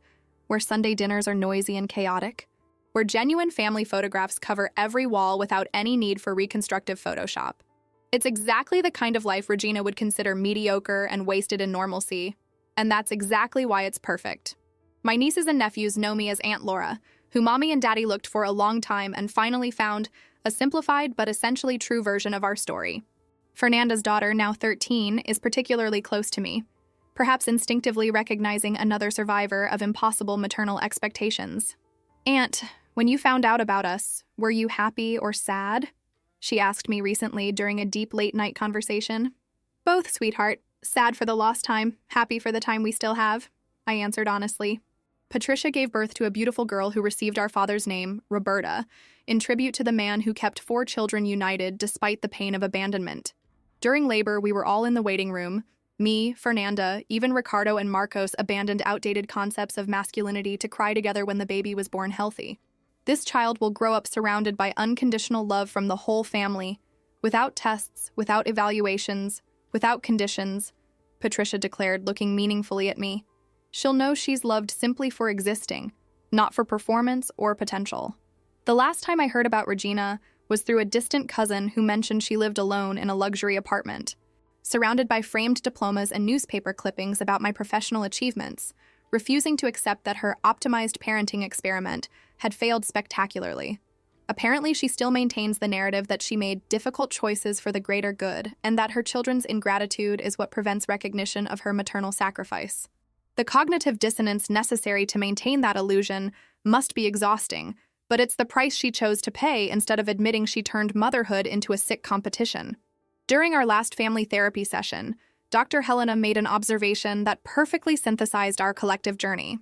where Sunday dinners are noisy and chaotic, where genuine family photographs cover every wall without any need for reconstructive Photoshop. It's exactly the kind of life Regina would consider mediocre and wasted in normalcy, and that's exactly why it's perfect. My nieces and nephews know me as Aunt Laura, who Mommy and Daddy looked for a long time and finally found a simplified but essentially true version of our story. Fernanda's daughter, now 13, is particularly close to me, perhaps instinctively recognizing another survivor of impossible maternal expectations. "Aunt, when you found out about us, were you happy or sad?" she asked me recently during a deep late-night conversation. "Both, sweetheart. Sad for the lost time, happy for the time we still have," I answered honestly. Patricia gave birth to a beautiful girl who received our father's name, Roberta, in tribute to the man who kept 4 children united despite the pain of abandonment. During labor, we were all in the waiting room. Me, Fernanda, even Ricardo and Marcos abandoned outdated concepts of masculinity to cry together when the baby was born healthy. This child will grow up surrounded by unconditional love from the whole family, without tests, without evaluations, without conditions, Patricia declared, looking meaningfully at me. She'll know she's loved simply for existing, not for performance or potential. The last time I heard about Regina was through a distant cousin who mentioned she lived alone in a luxury apartment, surrounded by framed diplomas and newspaper clippings about my professional achievements, refusing to accept that her optimized parenting experiment had failed spectacularly. Apparently, she still maintains the narrative that she made difficult choices for the greater good, and that her children's ingratitude is what prevents recognition of her maternal sacrifice. The cognitive dissonance necessary to maintain that illusion must be exhausting, but it's the price she chose to pay instead of admitting she turned motherhood into a sick competition. During our last family therapy session, Dr. Helena made an observation that perfectly synthesized our collective journey.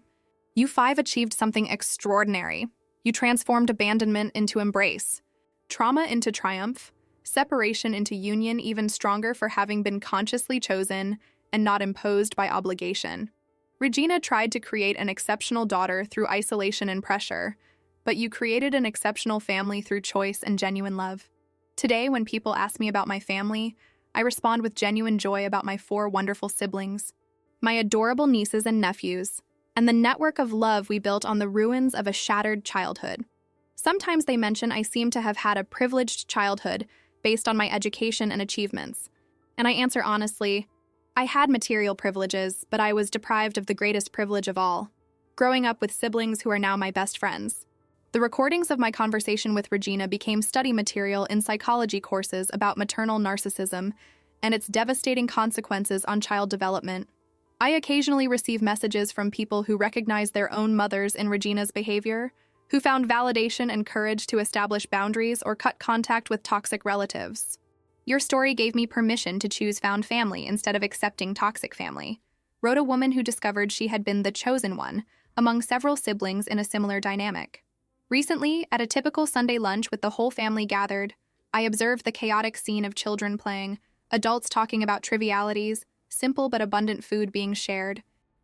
You 5 achieved something extraordinary. You transformed abandonment into embrace, trauma into triumph, separation into union even stronger for having been consciously chosen and not imposed by obligation. Regina tried to create an exceptional daughter through isolation and pressure, but you created an exceptional family through choice and genuine love. Today, when people ask me about my family, I respond with genuine joy about my 4 wonderful siblings, my adorable nieces and nephews, and the network of love we built on the ruins of a shattered childhood. Sometimes they mention I seem to have had a privileged childhood based on my education and achievements. And I answer honestly, I had material privileges, but I was deprived of the greatest privilege of all, growing up with siblings who are now my best friends. The recordings of my conversation with Regina became study material in psychology courses about maternal narcissism and its devastating consequences on child development. I occasionally receive messages from people who recognize their own mothers in Regina's behavior, who found validation and courage to establish boundaries or cut contact with toxic relatives. Your story gave me permission to choose found family instead of accepting toxic family, wrote a woman who discovered she had been the chosen one among several siblings in a similar dynamic. Recently, at a typical Sunday lunch with the whole family gathered, I observed the chaotic scene of children playing, adults talking about trivialities, simple but abundant food being shared,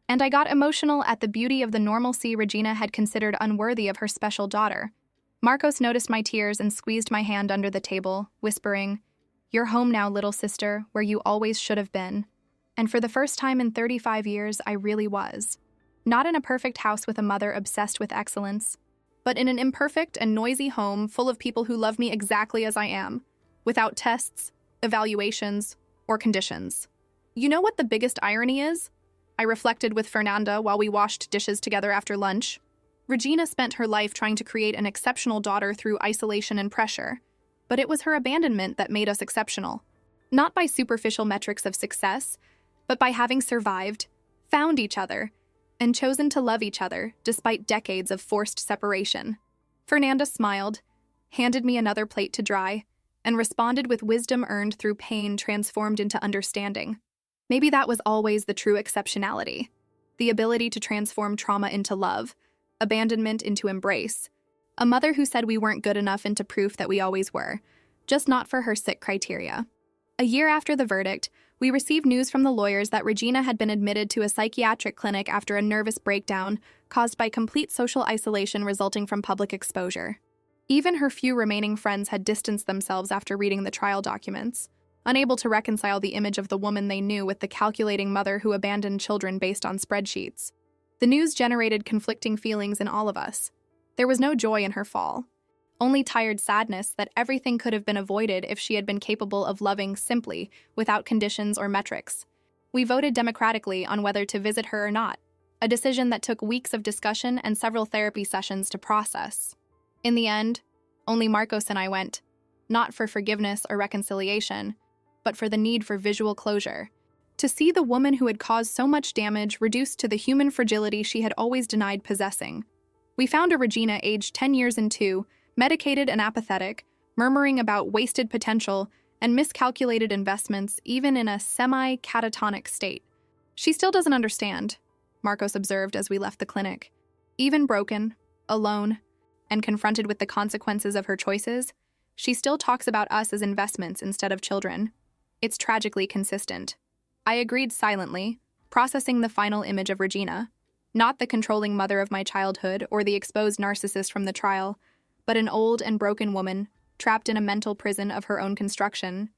and I got emotional at the beauty of the normalcy Regina had considered unworthy of her special daughter. Marcos noticed my tears and squeezed my hand under the table, whispering, "You're home now, little sister, where you always should have been." And for the first time in 35 years, I really was. Not in a perfect house with a mother obsessed with excellence, but in an imperfect and noisy home full of people who love me exactly as I am, without tests, evaluations, or conditions. You know what the biggest irony is? I reflected with Fernanda while we washed dishes together after lunch. Regina spent her life trying to create an exceptional daughter through isolation and pressure, but it was her abandonment that made us exceptional. Not by superficial metrics of success, but by having survived, found each other, and chosen to love each other despite decades of forced separation. Fernanda smiled, handed me another plate to dry, and responded with wisdom earned through pain transformed into understanding. Maybe that was always the true exceptionality, the ability to transform trauma into love, abandonment into embrace, A mother who said we weren't good enough into proof that we always were, just not for her sick criteria. A year after the verdict, we received news from the lawyers that Regina had been admitted to a psychiatric clinic after a nervous breakdown caused by complete social isolation resulting from public exposure. Even her few remaining friends had distanced themselves after reading the trial documents, unable to reconcile the image of the woman they knew with the calculating mother who abandoned children based on spreadsheets. The news generated conflicting feelings in all of us. There was no joy in her fall, only tired sadness that everything could have been avoided if she had been capable of loving simply, without conditions or metrics. We voted democratically on whether to visit her or not, a decision that took weeks of discussion and several therapy sessions to process. In the end, only Marcos and I went, not for forgiveness or reconciliation, but for the need for visual closure. To see the woman who had caused so much damage reduced to the human fragility she had always denied possessing. We found a Regina aged 10 years and 2, medicated and apathetic, murmuring about wasted potential and miscalculated investments even in a semi-catatonic state. She still doesn't understand, Marcos observed as we left the clinic. Even broken, alone, and confronted with the consequences of her choices, she still talks about us as investments instead of children. It's tragically consistent. I agreed silently, processing the final image of Regina, not the controlling mother of my childhood or the exposed narcissist from the trial, but an old and broken woman, trapped in a mental prison of her own construction,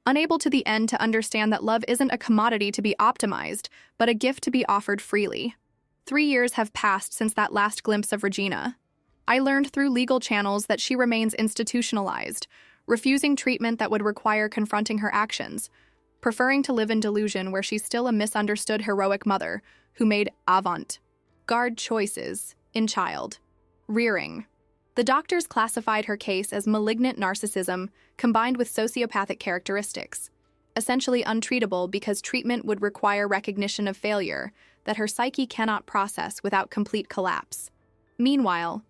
unable to the end to understand that love isn't a commodity to be optimized, but a gift to be offered freely. 3 years have passed since that last glimpse of Regina. I learned through legal channels that she remains institutionalized, refusing treatment that would require confronting her actions, preferring to live in delusion where she's still a misunderstood heroic mother who made avant-garde choices in child rearing. The doctors classified her case as malignant narcissism combined with sociopathic characteristics, essentially untreatable because treatment would require recognition of failure that her psyche cannot process without complete collapse. Meanwhile,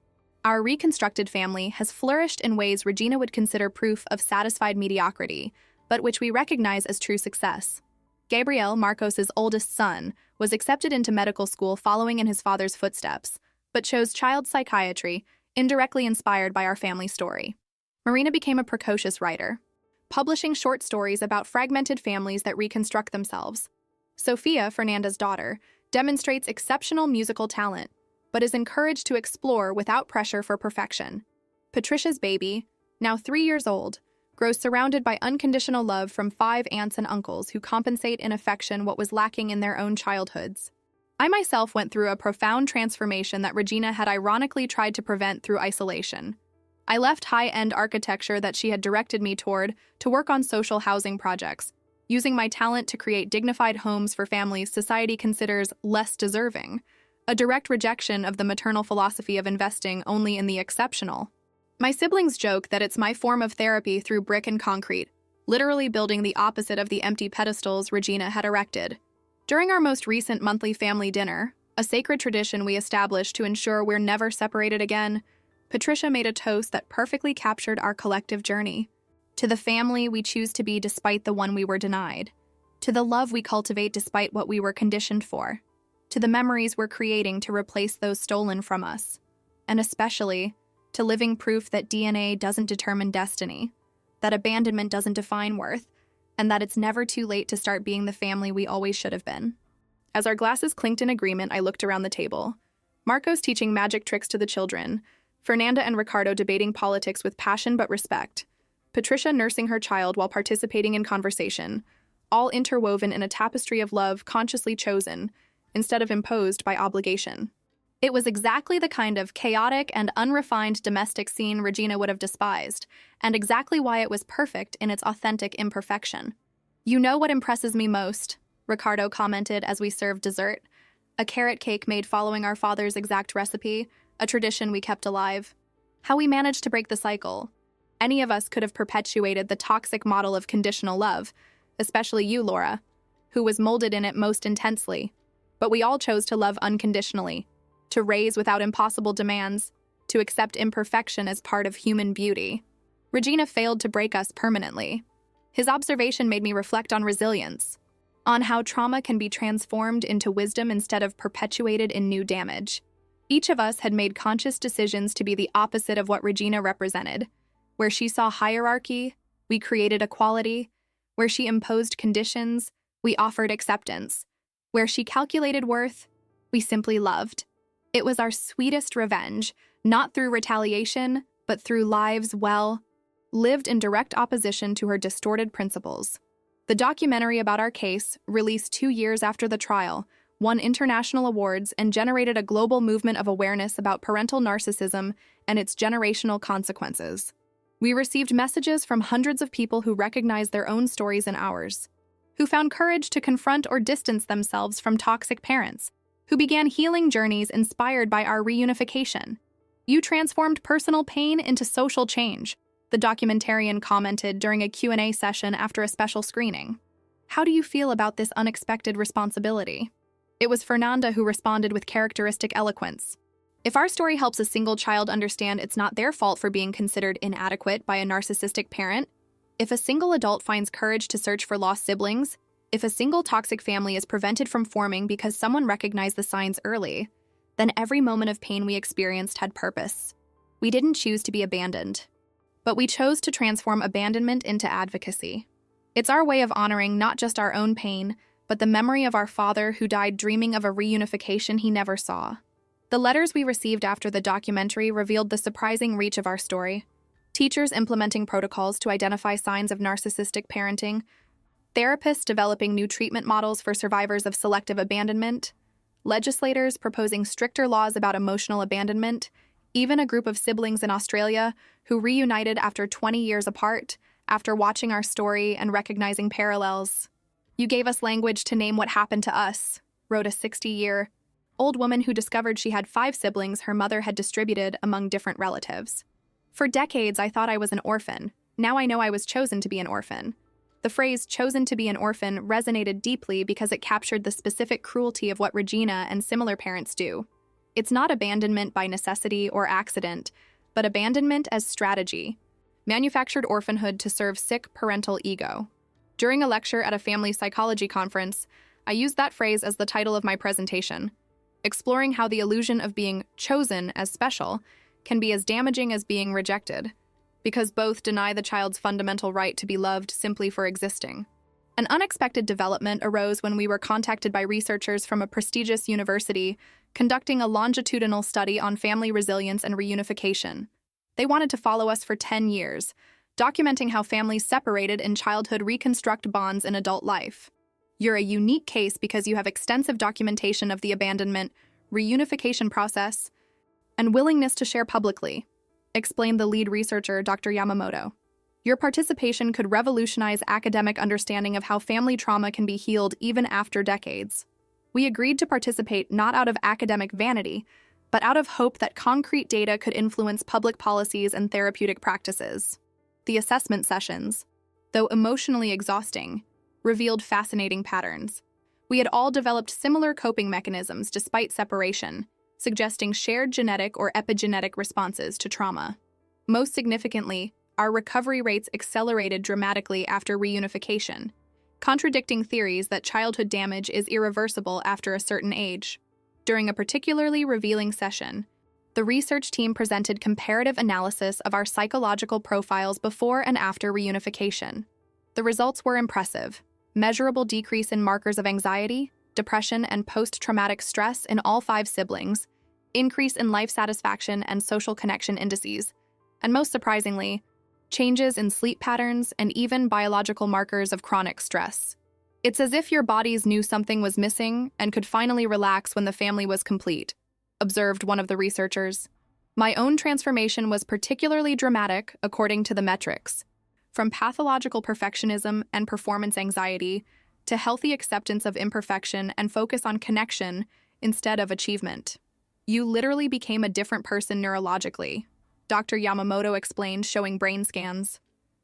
our reconstructed family has flourished in ways Regina would consider proof of satisfied mediocrity, but which we recognize as true success. Gabriel, Marcos's oldest son, was accepted into medical school following in his father's footsteps, but chose child psychiatry, indirectly inspired by our family story. Marina became a precocious writer, publishing short stories about fragmented families that reconstruct themselves. Sophia, Fernanda's daughter, demonstrates exceptional musical talent, but is encouraged to explore without pressure for perfection. Patricia's baby, now 3 years old, grows surrounded by unconditional love from 5 aunts and uncles who compensate in affection what was lacking in their own childhoods. I myself went through a profound transformation that Regina had ironically tried to prevent through isolation. I left high-end architecture that she had directed me toward to work on social housing projects, using my talent to create dignified homes for families society considers less deserving, a direct rejection of the maternal philosophy of investing only in the exceptional. My siblings joke that it's my form of therapy through brick and concrete, literally building the opposite of the empty pedestals Regina had erected. During our most recent monthly family dinner, a sacred tradition we established to ensure we're never separated again, Patricia made a toast that perfectly captured our collective journey. To the family we choose to be despite the one we were denied. To the love we cultivate despite what we were conditioned for. To the memories we're creating to replace those stolen from us. And especially, to living proof that DNA doesn't determine destiny, that abandonment doesn't define worth, and that it's never too late to start being the family we always should have been. As our glasses clinked in agreement, I looked around the table. Marcos teaching magic tricks to the children, Fernanda and Ricardo debating politics with passion but respect, Patricia nursing her child while participating in conversation, all interwoven in a tapestry of love consciously chosen, instead of imposed by obligation. It was exactly the kind of chaotic and unrefined domestic scene Regina would have despised, and exactly why it was perfect in its authentic imperfection. "You know what impresses me most," Ricardo commented as we served dessert, a carrot cake made following our father's exact recipe, a tradition we kept alive. How we managed to break the cycle. Any of us could have perpetuated the toxic model of conditional love, especially you, Laura, who was molded in it most intensely. But we all chose to love unconditionally, to raise without impossible demands, to accept imperfection as part of human beauty. Regina failed to break us permanently. His observation made me reflect on resilience, on how trauma can be transformed into wisdom instead of perpetuated in new damage. Each of us had made conscious decisions to be the opposite of what Regina represented. Where she saw hierarchy, we created equality. Where she imposed conditions, we offered acceptance. Where she calculated worth, we simply loved. It was our sweetest revenge, not through retaliation, but through lives, lived in direct opposition to her distorted principles. The documentary about our case, released 2 years after the trial, won international awards and generated a global movement of awareness about parental narcissism and its generational consequences. We received messages from hundreds of people who recognized their own stories in ours, who found courage to confront or distance themselves from toxic parents, who began healing journeys inspired by our reunification. You transformed personal pain into social change, the documentarian commented during a Q&A session after a special screening. How do you feel about this unexpected responsibility? It was Fernanda who responded with characteristic eloquence. If our story helps a single child understand it's not their fault for being considered inadequate by a narcissistic parent, if a single adult finds courage to search for lost siblings, if a single toxic family is prevented from forming because someone recognized the signs early, then every moment of pain we experienced had purpose. We didn't choose to be abandoned, but we chose to transform abandonment into advocacy. It's our way of honoring not just our own pain, but the memory of our father who died dreaming of a reunification he never saw. The letters we received after the documentary revealed the surprising reach of our story. Teachers implementing protocols to identify signs of narcissistic parenting, therapists developing new treatment models for survivors of selective abandonment, legislators proposing stricter laws about emotional abandonment, even a group of siblings in Australia who reunited after 20 years apart after watching our story and recognizing parallels. You gave us language to name what happened to us, wrote a 60-year-old woman who discovered she had 5 siblings her mother had distributed among different relatives. For decades, I thought I was an orphan. Now I know I was chosen to be an orphan. The phrase chosen to be an orphan resonated deeply because it captured the specific cruelty of what Regina and similar parents do. It's not abandonment by necessity or accident, but abandonment as strategy. Manufactured orphanhood to serve sick parental ego. During a lecture at a family psychology conference, I used that phrase as the title of my presentation, exploring how the illusion of being chosen as special can be as damaging as being rejected, because both deny the child's fundamental right to be loved simply for existing. An unexpected development arose when we were contacted by researchers from a prestigious university conducting a longitudinal study on family resilience and reunification. They wanted to follow us for 10 years, documenting how families separated in childhood reconstruct bonds in adult life. You're a unique case because you have extensive documentation of the abandonment, reunification process, and willingness to share publicly, explained the lead researcher, Dr. Yamamoto. Your participation could revolutionize academic understanding of how family trauma can be healed even after decades. We agreed to participate not out of academic vanity, but out of hope that concrete data could influence public policies and therapeutic practices. The assessment sessions, though emotionally exhausting, revealed fascinating patterns. We had all developed similar coping mechanisms despite separation, suggesting shared genetic or epigenetic responses to trauma. Most significantly, our recovery rates accelerated dramatically after reunification, contradicting theories that childhood damage is irreversible after a certain age. During a particularly revealing session, the research team presented comparative analysis of our psychological profiles before and after reunification. The results were impressive. Measurable decrease in markers of anxiety, depression, and post-traumatic stress in all 5 siblings, increase in life satisfaction and social connection indices, and most surprisingly, changes in sleep patterns and even biological markers of chronic stress. It's as if your bodies knew something was missing and could finally relax when the family was complete, observed one of the researchers. My own transformation was particularly dramatic, according to the metrics. From pathological perfectionism and performance anxiety to healthy acceptance of imperfection and focus on connection instead of achievement. You literally became a different person neurologically, Dr. Yamamoto explained, showing brain scans.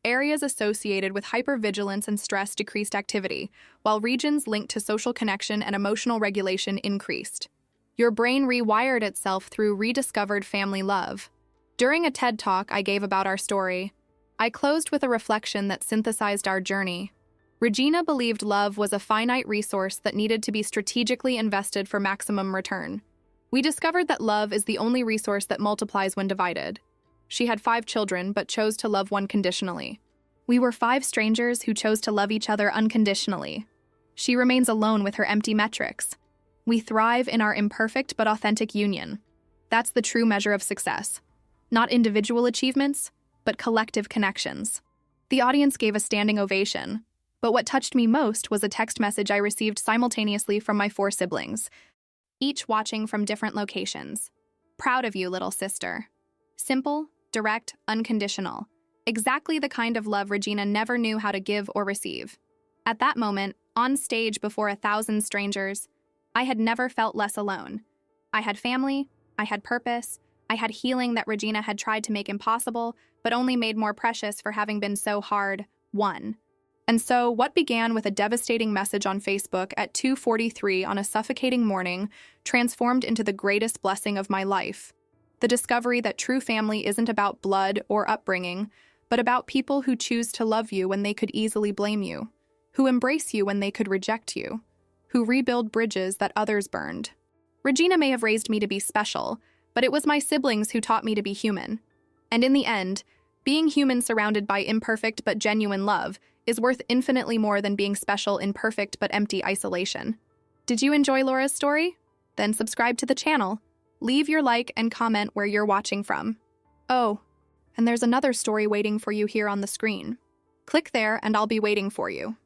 Areas associated with hypervigilance and stress decreased activity, while regions linked to social connection and emotional regulation increased. Your brain rewired itself through rediscovered family love. During a TED Talk I gave about our story, I closed with a reflection that synthesized our journey. Regina believed love was a finite resource that needed to be strategically invested for maximum return. We discovered that love is the only resource that multiplies when divided. She had 5 children, but chose to love one conditionally. We were 5 strangers who chose to love each other unconditionally. She remains alone with her empty metrics. We thrive in our imperfect but authentic union. That's the true measure of success. Not individual achievements, but collective connections. The audience gave a standing ovation, but what touched me most was a text message I received simultaneously from my 4 siblings, each watching from different locations. Proud of you, little sister. Simple, direct, unconditional. Exactly the kind of love Regina never knew how to give or receive. At that moment, on stage before 1,000 strangers, I had never felt less alone. I had family, I had purpose, I had healing that Regina had tried to make impossible, but only made more precious for having been so hard, won. And so, what began with a devastating message on Facebook at 2:43 on a suffocating morning transformed into the greatest blessing of my life. The discovery that true family isn't about blood or upbringing, but about people who choose to love you when they could easily blame you, who embrace you when they could reject you, who rebuild bridges that others burned. Regina may have raised me to be special, but it was my siblings who taught me to be human. And in the end, being human surrounded by imperfect but genuine love is worth infinitely more than being special in perfect but empty isolation. Did you enjoy Laura's story? Then subscribe to the channel. Leave your like and comment where you're watching from. Oh, and there's another story waiting for you here on the screen. Click there and I'll be waiting for you.